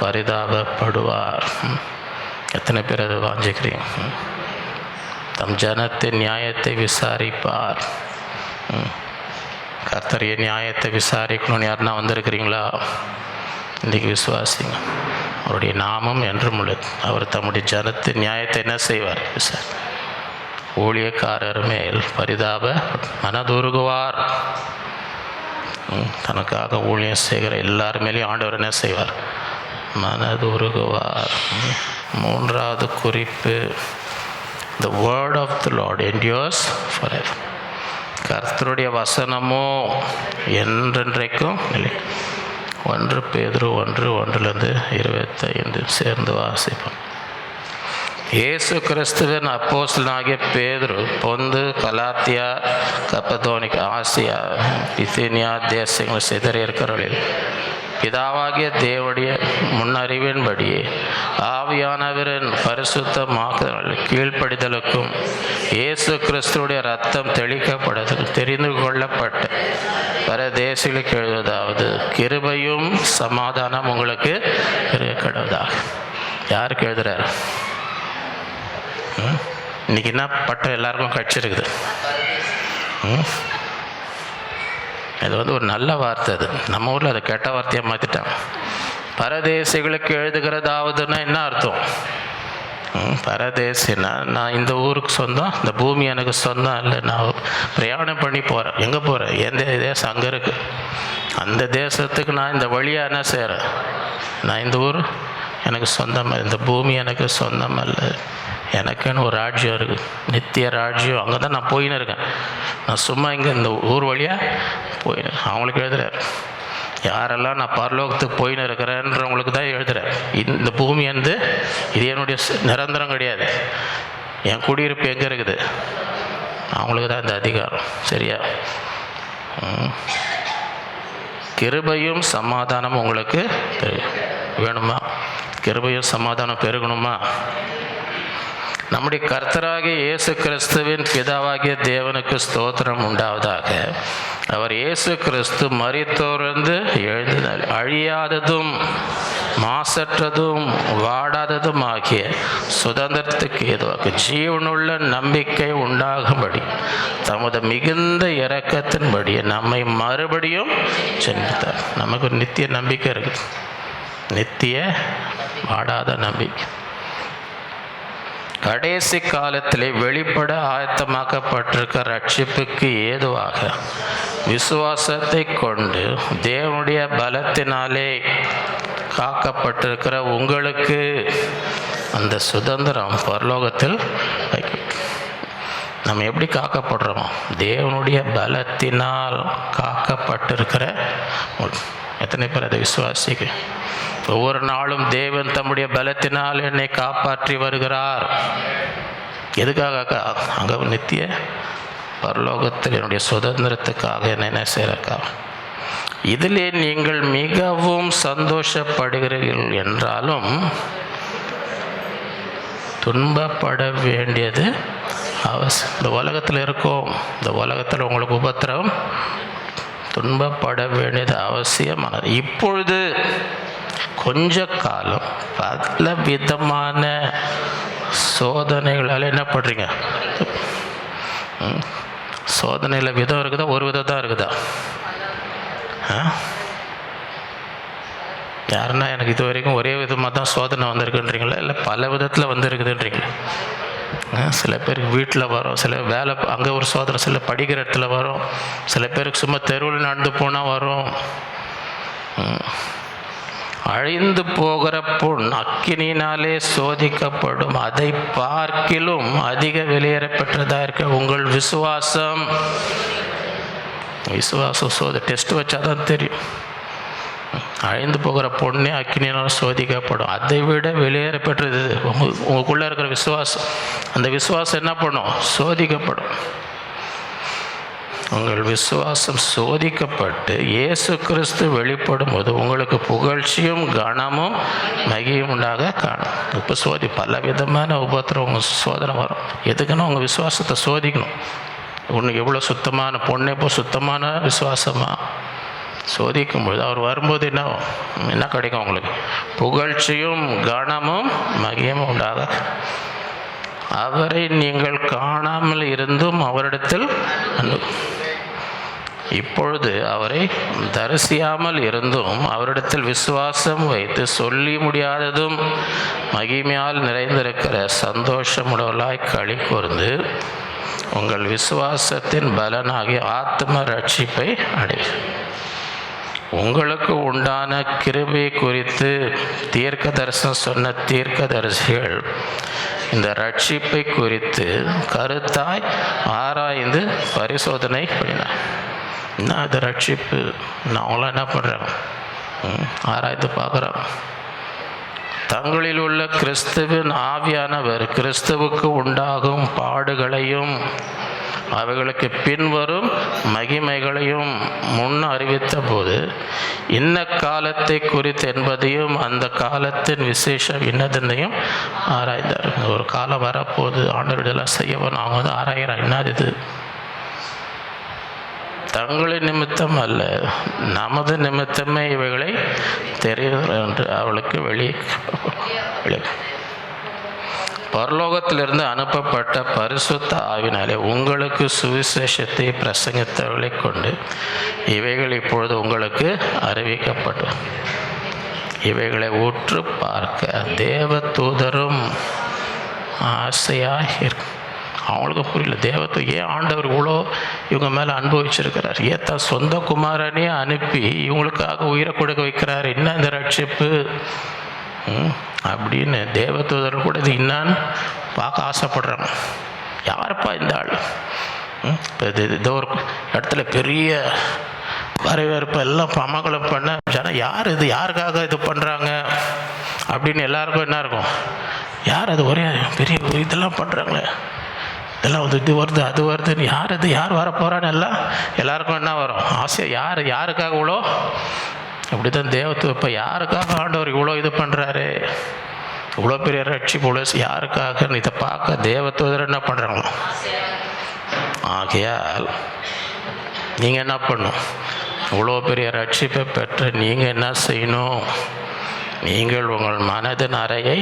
பரிதாபப்படுவார். எத்தனை பேர் அதை வாஞ்சிக்கிறீங்க? தம் ஜனத்தின் நியாயத்தை விசாரிப்பார். கர்த்தருடைய நியாயத்தை விசாரிக்கணும்னு யாருன்னா வந்திருக்கிறீங்களா? இன்றைக்கி விசுவாசிங்க. அவருடைய நாமம் என்றும் உள்ளது. அவர் தம்முடைய ஜனத்தின் நியாயத்தை என்ன செய்வார்? ஊழியக்காரர் மேல் பரிதாப மனதுருகுவார். தனக்காக ஊழியம் செய்கிற எல்லார் மேலேயும் ஆண்டவர் என்ன செய்வார்? மனதுருகுவார். மூன்றாவது குறிப்பு, the word of the Lord endures forever. கர்த்தருடைய வசனமோ என்றென்றைக்கும் இல்லை. 1 பேதுரு 1:1-25 சேர்ந்து வாசிப்போம். இயேசு கிறிஸ்துவின் அப்போஸ்தலனாகிய பேதுரு பொந்து, கலாத்தியா, கப்பதோனிக்கா, ஆசியா, பிசினியா தேசங்கள் சிதறி இருக்கிறவர்களில் பிதாவாகிய தேவனுடைய முன்னறிவின்படியே ஆவியானவரின் பரிசுத்தமாக்குதல் கீழ்ப்படிதலுக்கும் இயேசு கிறிஸ்துவுடைய ரத்தம் தெளிக்கப்படதுக்கும் தெரிந்து கொள்ளப்பட்ட பரதேசிகளுக்கு எழுதுவதாவது, கிருபையும் சமாதானம் உங்களுக்கு கிடைவதாக. யாருக்கு எழுதுறார்? இன்னைக்கு என்ன பட்டம் எல்லாருக்கும் கிடச்சிருக்குது. இது ஒரு நல்ல வார்த்தை. அது நம்ம ஊரில் அதை கெட்ட வார்த்தையாக மாற்றிட்டாங்க. பரதேசிகளுக்கு எழுதுகிறதாவதுன்னா என்ன அர்த்தம்? பரதேசினா நான் இந்த ஊருக்கு சொந்தம், இந்த பூமி எனக்கு சொந்தம் இல்லை, நான் பிரயாணம் பண்ணி போகிறேன். எங்கே போகிறேன்? எந்த தேசம் அங்கே இருக்குது, அந்த தேசத்துக்கு நான் இந்த வழியாக என்ன செய்கிறேன்? நான் இந்த ஊர் எனக்கு சொந்தம், இந்த பூமி எனக்கு சொந்தம் அல்ல, எனக்குன்னு ஒரு ராஜ்யம் இருக்குது, நித்திய ராஜ்யம், அங்கே தான் நான் போயின்னு இருக்கேன். நான் சும்மா இங்கே இந்த ஊர் வழியாக போயின்னு அவங்களுக்கு எழுதுறார். யாரெல்லாம் நான் பரலோகத்துக்கு போயின்னு இருக்கிறேன்றவங்களுக்கு தான் எழுதுறேன். இந்த பூமி வந்து இது என்னுடைய நிரந்தரம் கிடையாது, என் குடியிருப்பு எங்கே இருக்குது, அவங்களுக்கு தான் இந்த அதிகாரம். சரியா? கிருபையும் சமாதானம் உங்களுக்கு வேணுமா? கிருபையும் சமாதானம் பெருகணுமா? நம்முடைய கர்த்தராகிய இயேசு கிறிஸ்துவின் பிதாவாகிய தேவனுக்கு ஸ்தோத்திரம் உண்டாவதாக. அவர் இயேசு கிறிஸ்து மரித்தோர்ந்து எழுதினார். அழியாததும் மாசற்றதும் வாடாததும் ஆகிய சுதந்திரத்துக்கு ஏதுவாக ஜீவனுள்ள நம்பிக்கை உண்டாகும்படி தமது மிகுந்த இரக்கத்தின்படி நம்மை மறுபடியும் சென்றார். நமக்கு ஒரு நித்திய நம்பிக்கை இருக்குது, நித்திய வாடாத நம்பிக்கை. கடைசி காலத்திலே வெளிப்பட ஆயத்தமாக்கப்பட்டிருக்க ரட்சிப்புக்கு ஏதுவாக விசுவாசத்தை கொண்டு தேவனுடைய பலத்தினாலே காக்கப்பட்டிருக்கிற உங்களுக்கு அந்த சுதந்திரம் பரலோகத்தில் நம்ம எப்படி காக்கப்படுறோமோ, தேவனுடைய பலத்தினால் காக்கப்பட்டிருக்கிற எத்தனை பேர் அதை விசுவாசிக்கு? ஒவ்வொரு நாளும் தேவன் தம்முடைய பலத்தினால் என்னை காப்பாற்றி வருகிறார். எதுக்காக? அங்கே நித்திய பரலோகத்தில் என்னுடைய சுதந்திரத்துக்காக என்ன செய்யறக்கா. இதிலே நீங்கள் மிகவும் சந்தோஷப்படுகிறீர்கள் என்றாலும் துன்பப்பட வேண்டியது அவசியம். இந்த உலகத்தில் இருக்கோம், இந்த உலகத்தில் உங்களுக்கு உபத்திரம், துன்பப்பட வேண்டியது அவசியமானது. இப்பொழுது கொஞ்ச காலம் பல விதமான சோதனைகளால் என்ன பண்ணுறீங்க? சோதனையில் விதம் இருக்குதா? ஒரு விதம் தான் இருக்குதா? யாருன்னா எனக்கு இது வரைக்கும் ஒரே விதமாக தான் சோதனை வந்திருக்குன்றீங்களா, இல்லை பல விதத்தில் வந்துருக்குதுன்றீங்களா? சில பேருக்கு வீட்டில் வரும், சில வேலை அங்கே ஒரு சோதனை, சில படிக்கிற இடத்துல வரும், சில பேருக்கு சும்மா தெருவில் நடந்து போனால் வரும். அழிந்து போகிற பொன் அக்கினினாலே சோதிக்கப்படும், அதை பார்க்கிலும் அதிக வெளியேறப்பட்டதாக இருக்க உங்கள் விசுவாசம். டெஸ்ட் வச்சா தான் தெரியும். அழிந்து போகிற பொண்ணே அக்கினியால் சோதிக்கப்படும், அதை விட வெளியேறப்பட்டது உங்களுக்குள்ளே இருக்கிற விசுவாசம். அந்த விசுவாசம் என்ன பண்ணும்? சோதிக்கப்படும். உங்கள் விசுவாசம் சோதிக்கப்பட்டு இயேசு கிறிஸ்து வெளிப்படும் போது உங்களுக்கு புகழ்ச்சியும் கனமும் மகியும் உண்டாக காணும். இப்போ பல விதமான உபத்திரம் உங்கள் சோதனை வரும். எதுக்குன்னா உங்கள் விசுவாசத்தை சோதிக்கணும். உனக்கு எவ்வளோ சுத்தமான பொண்ணே இப்போ சுத்தமான விசுவாசமாக சோதிக்கும்பொழுது அவர் வரும்போது என்ன கிடைக்கும்? உங்களுக்கு புகழ்ச்சியும் கனமும் மகியும் உண்டாக. அவரை நீங்கள் காணாமல் இருந்தும் அவரிடத்தில் இப்பொழுது அவரை தரிசியாமல் இருந்தும் அவரிடத்தில் விசுவாசம் வைத்து சொல்லி முடியாததும் மகிமையால் நிறைந்திருக்கிற சந்தோஷமுடவர்களாய் களி கூர்ந்து உங்கள் விசுவாசத்தின் பலனாகிய ஆத்ம ரட்சிப்பை அடை. உங்களுக்கு உண்டான கிருபை குறித்து தீர்க்க தரிசனம் சொன்ன தீர்க்க தரிசிகள் இந்த ரட்சிப்பை குறித்து கருத்தாய் ஆராய்ந்து பரிசோதனை பண்ணினார். என்ன அது ரட்சிப்பு? அவங்களாம் என்ன பண்ணுறாங்க? ஆராய்ந்து பார்க்குறாங்க. தங்களில் உள்ள கிறிஸ்துவின் ஆவியானவர் கிறிஸ்துவுக்கு உண்டாகும் பாடுகளையும் அவைகளுக்கு பின்வரும் மகிமைகளையும் முன் அறிவித்த போது இன்ன காலத்தை குறித்து என்பதையும் அந்த காலத்தின் விசேஷம் என்னதுன்னையும் ஆராய்ந்தார். ஒரு காலம் வரப்போகுது, ஆண்டவரெல்லாம் செய்யவும் அவங்க வந்து ஆராய்கிறார். என்னது இது? தங்களின் நிமித்தம் அல்ல, நமது நிமித்தமே இவைகளை தெரியும் என்று அவளுக்கு வெளியே பரலோகத்திலிருந்து அனுப்பப்பட்ட பரிசுத்த ஆவினாலே உங்களுக்கு சுவிசேஷத்தை பிரசங்கித்தவர்களை கொண்டு இவைகள் இப்பொழுது உங்களுக்கு அறிவிக்கப்பட்டு இவைகளை உற்று பார்க்க தேவ தூதரும் ஆசையாக இருக்கும். அவங்களுக்கு புரியல, தேவத்தை ஏன் ஆண்டவர் இவ்வளோ இவங்க மேலே அனுபவிச்சிருக்கிறார், ஏன் தான் சொந்த குமாரனே அனுப்பி இவங்களுக்காக உயிரை கொடுக்க வைக்கிறார், என்ன இந்த ரட்சிப்பு அப்படின்னு தேவதூதர்கள் கூட இது என்னான்னு பார்க்க ஆசைப்படுறாங்க. யாருப்பா இந்த ஆள்? இப்போ இது ஒரு இடத்துல பெரிய வரவேற்பு எல்லாம் பமகலம் பண்ண ஜனம், யார் இது, யாருக்காக இது பண்ணுறாங்க அப்படின்னு எல்லாருக்கும் என்ன இருக்கும்? யார் அது? ஒரே பெரிய இதெல்லாம் பண்ணுறாங்களே, இதெல்லாம் வந்து இது வருது அது வருதுன்னு, யார் இது, யார் வரப்போகிறான்னு எல்லாருக்கும் என்ன வரும்? ஆசையாக யாருக்காக இவ்வளோ? அப்படி தான் தேவத்துவம். இப்போ யாருக்காக ஆண்டவர் இவ்வளோ இது பண்ணுறாரு, இவ்வளோ பெரிய ரட்சிப்பு இவ்வளோ யாருக்காக இதை பார்க்க தேவத்துவம் என்ன பண்ணுறாங்களோ. ஆகையால் நீங்கள் என்ன பண்ணணும்? இவ்வளோ பெரிய ரட்சிப்பை பெற்ற நீங்கள் என்ன செய்யணும்? நீங்கள் உங்கள் மனதின் அறையை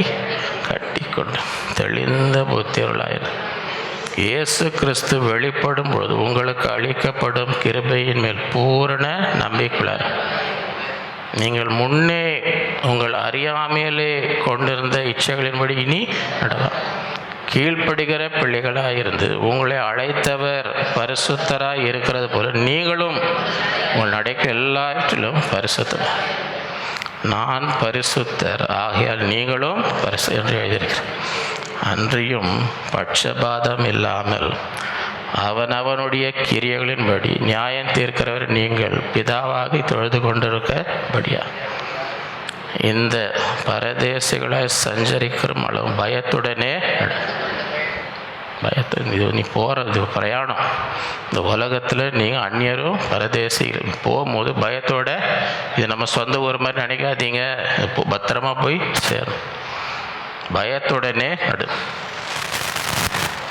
கட்டிக்கொண்டு தெளிந்த புத்தியுள்ளாயிரு இயேசு கிறிஸ்து வெளிப்படும் பொழுது உங்களுக்கு அளிக்கப்படும் கிருபையின் மேல் பூரண நம்பிக்கையார் நீங்கள் முன்னே உங்கள் அறியாமையிலே கொண்டிருந்த இச்சைகளின்படி இனி நடக்கலாம். கீழ்ப்படுகிற பிள்ளைகளாயிருந்து உங்களை அழைத்தவர் பரிசுத்தராய் இருக்கிறது போல நீங்களும் உங்கள் நடைக்கு எல்லாற்றிலும் பரிசுத்தர். நான் பரிசுத்தர் ஆகையால் நீங்களும் பரிசு என்று எழுதியிருக்கிறேன். அன்றியும் பட்சபாதம் இல்லாமல் அவனவனுடைய கிரியைகளின்படி நியாயம் தீர்க்கிறவர் நீங்கள் பிதாவாகி தொழுது கொண்டிருக்கபடியா இந்த பரதேசிகளை சஞ்சரிக்கிற அளவு பயத்துடனே இது நீ போகிறது பிரயாணம். இந்த உலகத்தில் நீங்கள் அந்நியரும் பரதேசிகள் போகும்போது பயத்தோட, இது நம்ம சொந்த ஊர் மாதிரி நினைக்காதீங்க, பத்திரமா போய் சேரும். பயத்துடனே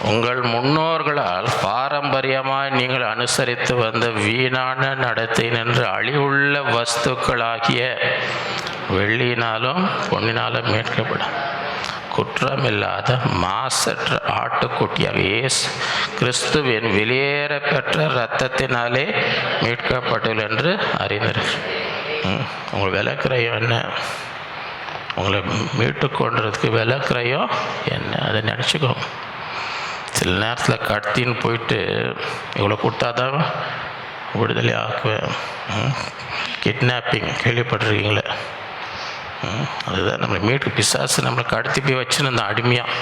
உங்கள் முன்னோர்களால் பாரம்பரியமாய் நீங்கள் அனுசரித்து வந்த வீணான நடத்தை நின்று அழிவுள்ள வஸ்துக்களாகிய வெள்ளியினாலும் பொன்னினாலும் மீட்கப்படும் குற்றமில்லாத மாசற்ற ஆட்டுக்குட்டியாக இயேசு கிறிஸ்துவின் வெளியேற பெற்ற இரத்தத்தினாலே மீட்கப்பட்டுள்ள என்று அறிஞர். உங்கள் விலக்கிறையும் என்ன? உங்களை மீட்டு கொண்டதுக்கு விலக்கிறையும் என்ன? அதை நினச்சிக்கோங்க. சில நேரத்தில் கடத்தின்னு போயிட்டு இவ்வளோ கொடுத்தாதான் விடுதலை ஆக்குவேன். கிட்னாப்பிங் கேள்விப்பட்டிருக்கீங்களே? அதுதான் நம்மளை மீட்டு பிசாசு நம்மளை கடத்தி போய் வச்சுன்னு அடிமையாக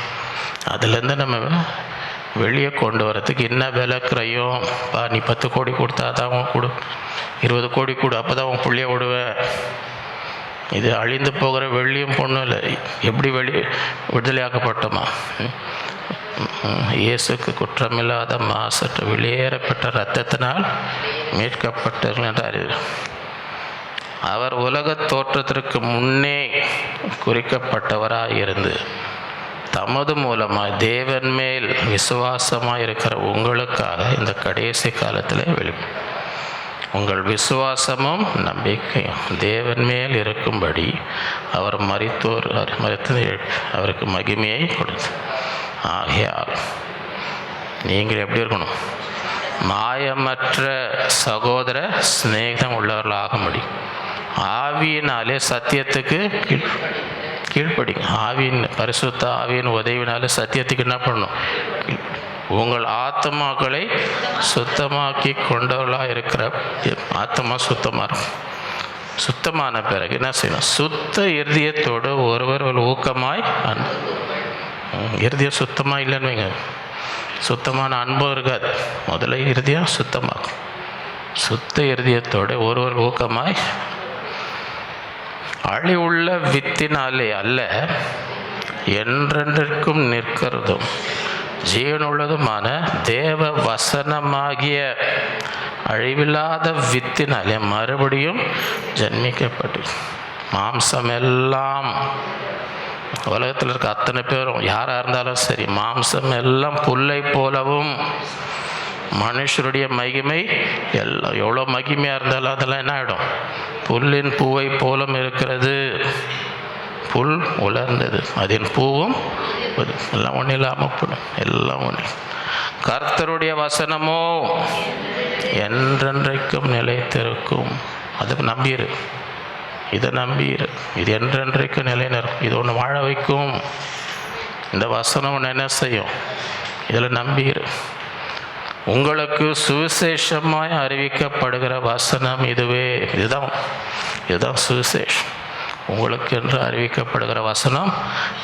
அதுலேருந்து நம்ம வெளியே கொண்டு வரத்துக்கு என்ன விலக்குறையும். நீ 10 கோடி கொடுத்தா தான் அவன் கொடு, 20 கோடி கொடு, அப்போ தான் அவன் புள்ளிய விடுவேன். இது அழிந்து போகிற வெள்ளியும் பொண்ணும் இல்லை. எப்படி விடுதலையாக்கப்பட்டோமா? இயேசுக்கு குற்றமில்லாத மாசற்ற வெளியேறப்பட்ட இரத்தத்தினால் மீட்கப்பட்டார்கள் என்று அறிவு. அவர் உலக தோற்றத்திற்கு முன்னே குறிக்கப்பட்டவராக இருந்து தமது மூலமாக தேவன் மேல் விசுவாசமாக இருக்கிற உங்களுக்காக இந்த கடைசி காலத்தில் உங்கள் விசுவாசமும் நம்பிக்கையும் தேவன் மேல் இருக்கும்படி அவர் மரித்து அவருக்கு மகிமையை கொடுத்து. ஆகையால் நீங்கள் எப்படி இருக்கணும்? மாயமற்ற சகோதர சிநேகம் உள்ளவர்களாக முடியும். ஆவியினாலே சத்தியத்துக்கு கீழ்ப்படிங்க. ஆவியின் பரிசுத்த ஆவியின் உதவினாலே சத்தியத்துக்கு என்ன பண்ணணும்? உங்கள் ஆத்மாக்களை சுத்தமாக்கி கொண்டவர்களாக இருக்கிற ஆத்மா சுத்தமாக இருக்கும். சுத்தமான பிறகு என்ன செய்யணும்? சுத்த இருதயத்தோடு ஒருவர் ஊக்கமாய் இருதயம் சுத்தமாக இல்லைன்னு வைங்க, சுத்தமான அன்பும் இருக்காது. முதல்ல இருதயம் சுத்தமாகும். சுத்த இருதயத்தோடு ஒருவர் ஊக்கமாய் அழிவுள்ள வித்தினாலே அல்ல, என்றென்றைக்கும் நிற்கிறதும் ஜீவனுள்ளதுமான தேவ வசனமாகிய அழிவில்லாத வித்தினாலே மறுபடியும் ஜன்மிக்கப்பட்டு மாம்சம் எல்லாம், உலகத்தில் இருக்க அத்தனை பேரும் யாராக இருந்தாலும் சரி, மாம்சம் எல்லாம் புல்லை போலவும் மனுஷருடைய மகிமை எல்லாம் எவ்வளோ மகிமையாக இருந்தாலும் அதெல்லாம் என்ன ஆகிடும்? புல்லின் பூவை போலும் இருக்கிறது. புல் உலர்ந்தது, அதன் பூவும் எல்லாம் ஒன்றும் இல்லாமல் போடும். எல்லாம் ஒன்று. கர்த்தருடைய வசனமோ என்றென்றைக்கும் நிலைத்திருக்கும். அதை நம்பியிரு, இதை நம்பியிரு. இது என்றென்றைக்கும் நிலைநிற்கும். இது ஒன்று வாழ வைக்கும். இந்த வசனம் ஒன்று என்ன செய்யும்? இதில் நம்பியிரு. உங்களுக்கு சுவிசேஷமாய் அறிவிக்கப்படுகிற வசனம் இதுவே. இதுதான் சுவிசேஷம். உங்களுக்கு என்று அறிவிக்கப்படுகிற வசனம்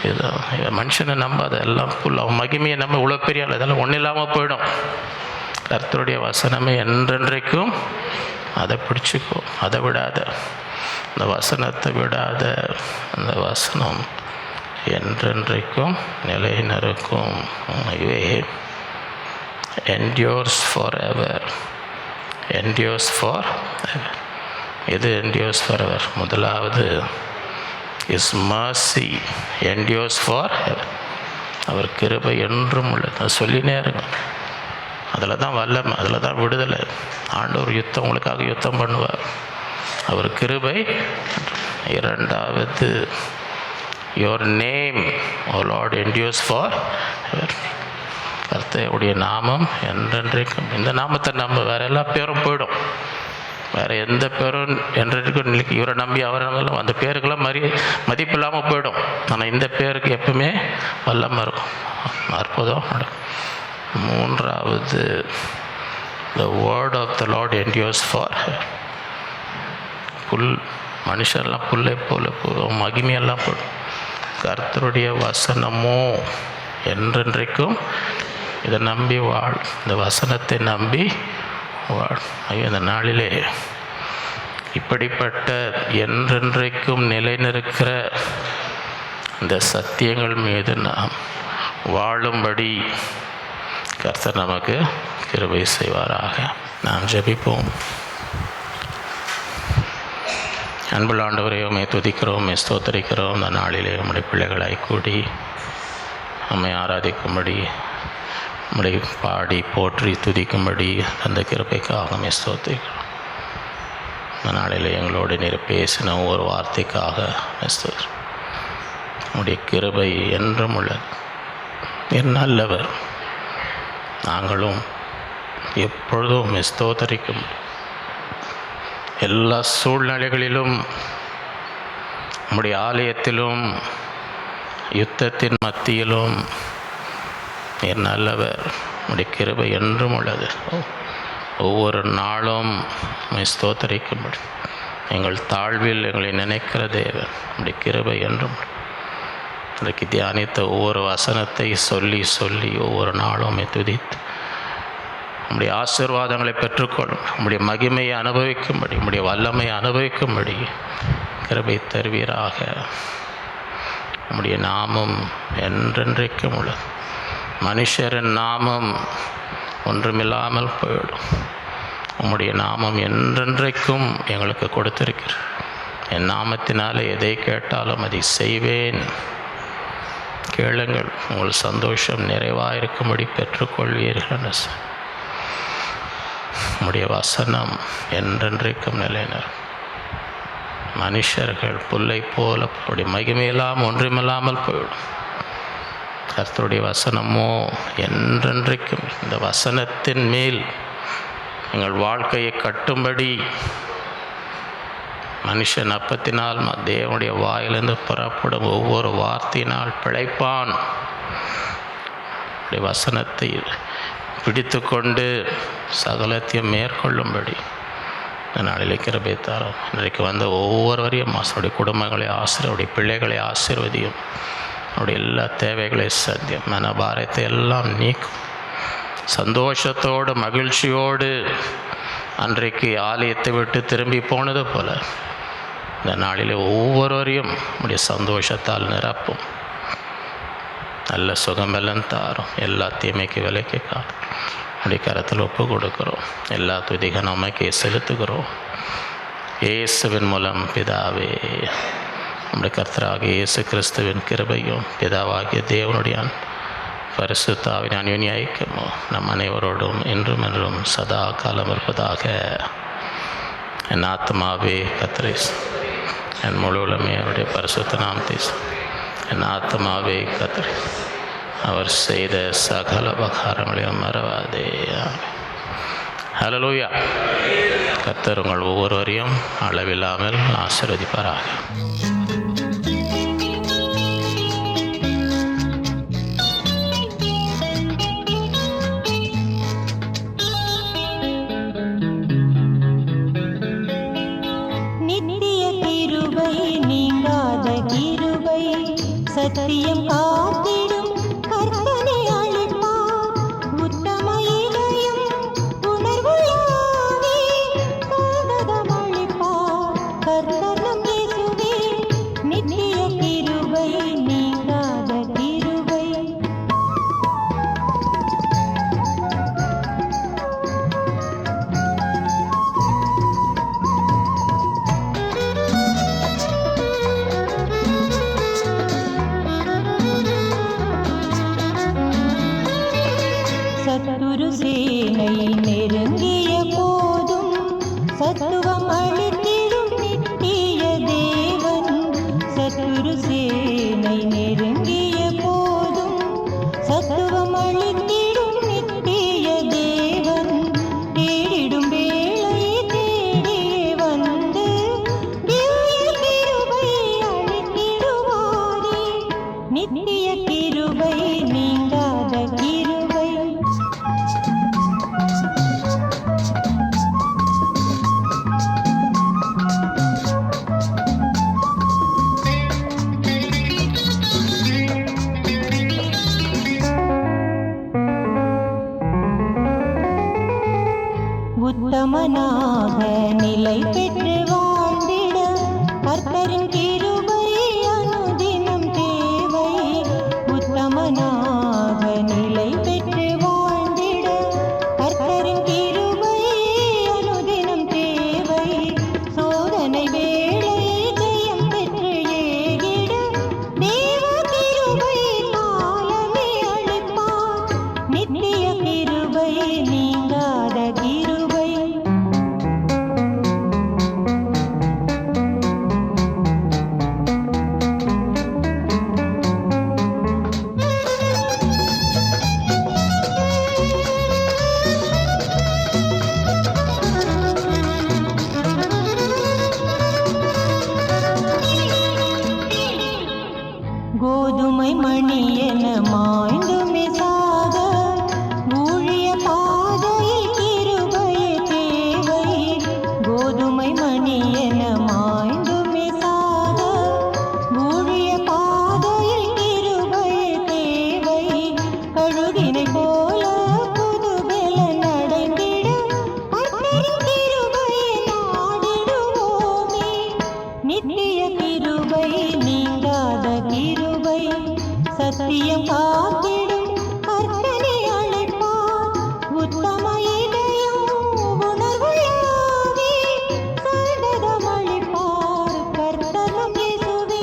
இதுதான். மனுஷனை நம்பாத, எல்லாம் புல். அவன் மகிமையை நம்ம இவ்வளோ பெரிய ஆள், இதெல்லாம் ஒன்றும் இல்லாமல் போயிடும். கர்த்தருடைய வசனமே என்றென்றைக்கும். அதை பிடிச்சிக்கோ, அதை விடாத, அந்த வசனத்தை விடாத. அந்த வசனம் என்றென்றைக்கும் நிலைநிற்கும். இவே endures forever. endures forever. எது endures forever? முதலாவது His mercy endures forever. அவர் கிருபை என்றும் உள்ளது. அது சொல்லினே இருங்க. அதில் தான் வல்லமை, அதில் தான் விடுதலை. ஆண்டவர் யுத்தம் உங்களுக்காக யுத்தம் பண்ணுவார். அவர் கிருபை. இரண்டாவது your name, O Lord, endures forever. கர்த்தருடைய நாமம் என்றென்றைக்கும். இந்த நாமத்தை நம்ம வேறு எல்லா பேரும் போயிடும். வேறு எந்த பேரும் என்றென்றைக்கும் நிலைக்கு. இவரை நம்பி அவரை நம்பலாம், அந்த பேருக்கெல்லாம் மதிப்பு இல்லாமல் போயிடும். ஆனால் இந்த பேருக்கு எப்பவுமே வல்லமை இருக்கும். அற்புதம் நடக்கும். மூன்றாவது the word of the Lord endures forever. புல், மனுஷரெல்லாம் புல்லை போல மகிமையெல்லாம் போடும். கர்த்தருடைய வசனமோ என்றென்றைக்கும். இதை நம்பி வாழ். இந்த வசனத்தை நம்பி வாழ். ஐயோ, இந்த நாளிலே இப்படிப்பட்ட என்றென்றைக்கும் நிலைநிற்கிற இந்த சத்தியங்கள் மீது நாம் வாழும்படி கர்த்தர் நமக்கு கிருபை செய்வாராக. நாம் ஜெபிப்போம். அன்புள்ள ஆண்டவரே, உம்மை துதிக்கிறோம், உம்மை ஸ்தோத்தரிக்கிறோம். இந்த நாளிலே உம்முடைய பிள்ளைகளாய் கூடி நம்மை ஆராதிக்கும்படி, நம்முடைய பாடி போற்றி துதிக்கும்படி அந்த கிருபைக்காக உம்மை ஸ்தோத்திரிக்கிறோம். இந்த நாளில் எங்களோடு நீர் பேசின ஒவ்வொரு வார்த்தைக்காக ஸ்தோத்திரம். உம்முடைய கிருபை என்றும் உள்ளது. நீர் நல்லவர். நாங்களும் எப்பொழுதும் ஸ்தோத்தரிக்கும். எல்லா சூழ்நிலைகளிலும் நம்முடைய ஆலயத்திலும் யுத்தத்தின் மத்தியிலும் நீர் நல்லவர். நம்முடைய கிருபை என்றும் உள்ளது. ஒவ்வொரு நாளும் ஸ்தோத்தரிக்கும்படி எங்கள் தாழ்வில் எங்களை நினைக்கிற தேவன். நம்முடைய கிருபை என்றும். இன்றைக்கு தியானித்த ஒவ்வொரு வசனத்தை சொல்லி சொல்லி ஒவ்வொரு நாளும் துதித்து நம்முடைய ஆசீர்வாதங்களை பெற்றுக்கொள்ளும், நம்முடைய மகிமையை அனுபவிக்கும்படி, நம்முடைய வல்லமையை அனுபவிக்கும்படி கிருபை தருவீராக. நம்முடைய நாமம் என்றென்றைக்கும் உள்ளது. மனுஷரின் நாமம் ஒன்றுமில்லாமல் போயிடும். உம்முடைய நாமம் என்றென்றைக்கும் எங்களுக்கு கொடுத்திருக்கிறது. என் நாமத்தினாலே எதை கேட்டாலும் அதை செய்வேன். கேளுங்கள், உங்கள் சந்தோஷம் நிறைவாக இருக்கும்படி பெற்றுக்கொள்வீர்கள். உம்முடைய வசனம் என்றென்றைக்கும் நிலைநிற்கும். மனுஷர்கள் புல்லை போல அப்படி மகிமையெல்லாம் ஒன்றுமில்லாமல் போயிடும். கர்த்தருடைய வசனமோ என்றென்றைக்கும். இந்த வசனத்தின் மேல் எங்கள் வாழ்க்கையை கட்டும்படி மனுஷன் அப்பத்தினால் தேவனுடைய வாயிலிருந்து புறப்படும் ஒவ்வொரு வார்த்தையினால் பிழைப்பான். வசனத்தை பிடித்து கொண்டு சகலத்தையும் மேற்கொள்ளும்படி இந்த நாளிலே கிருபை தாரும். இன்றைக்கு வந்த ஒவ்வொருவரையும் அவருடைய குடும்பங்களை அவருடைய பிள்ளைகளை ஆசீர்வதியும். அவருடைய எல்லா தேவைகளையும் சத்தியம் மனபாரத்தை எல்லாம் நீக்கும். சந்தோஷத்தோடு மகிழ்ச்சியோடு அன்றைக்கு ஆலயத்தை விட்டு திரும்பி போனது போல இந்த நாளிலே ஒவ்வொருவரையும் நம்முடைய சந்தோஷத்தால் நிரப்பும். நல்ல சுகமெல்லாம் தாரும். எல்லா தீமைக்கு விலைக்கு காரும். அப்படி கரத்தில் ஒப்பு கொடுக்குறோம். எல்லா துதிக நமக்கு செலுத்துகிறோம். இயேசுவின் மூலம் பிதாவே, நம்முடைய கர்த்தராக இயேசு கிறிஸ்துவின் கிருபையும் பிதாவாகிய தேவனுடைய பரிசுத்தாவின் அன்யோன்ய ஐக்கியமோ நம் அனைவரோடும் என்றும் என்றும் சதா காலம் இருப்பதாக. என் ஆத்மாவே கர்த்தரை, என் முழு உலகமே அவருடைய பரிசுத்த நாமத்தை, என் ஆத்மாவே கர்த்தரை, அவர் செய்த சகல உபகாரங்களையும் மறவாதே. ஹல்லேலூயா. கர்த்தர் உங்கள் ஒவ்வொருவரையும் அளவில்லாமல் ஆசீர்வதிப்பாராக. சத்தியம் காத்திடும் கர்த்தனை அழைப்பார். உத்தம இதயம் உணர்வுள்ளாவே சததம் அழைப்பார். கர்த்தர் நம் இயேசுவே, நித்திய கிருபை நீங்காத கிருபை. சத்துரு சேனை நெருங்கிய போதும் சத்துவம் அளித்திடும் நித்திய தேவன். சத்துரு சேனை நெருங்கிய போதும் சத்துவம் அளித்திடும் நித்திய தேவன். தேடிடும் வேளை தேடியே வந்து திவ்ய கிருபை அளித்திடுவாரே. நித்திய கிருபை நீங்காத கிருபை. உத்தமனாக நிலை பெற்று வாழ்ந்திட கர்த்தரின் கிருபை அனுதினம் தேவை. உத்தமனாக நிலை பெற்று வாழ்ந்திட கர்த்தரின் கிருபை அனுதினம் தேவை. சோதனை வேளை ஜெயம் பெற்று ஏகிட தேவ கிருபை காலமே அளிப்பார். நித்திய கிருபை நீங்காத கிருபை. கோதுமை மணி என மாய்ந்துமே சாக ஊழிய பாதையில் கிருபையே தேவை. கோதுமை மணி என மாய்ந்துமே சாக ஊழிய பாதையில் கிருபையே தேவை. கழுகினை போல புதுபெல நடைந்திட கர்த்தரின் கிருபையை நாடிடுவோமே. நித்திய கிருபை நீங்காத கிருபை. சத்தியம் காத்திடும் கர்த்தனை அழைப்பார். உத்தம இதயம் உணர்வுள்ளாவே சததம் அழைப்பார். கர்த்தர் நம் இயேசுவே,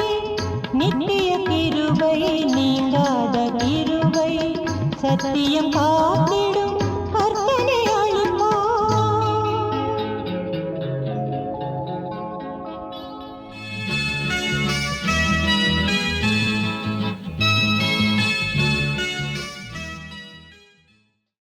நித்திய கிருபை நீங்காத கிருபை. சத்தியம்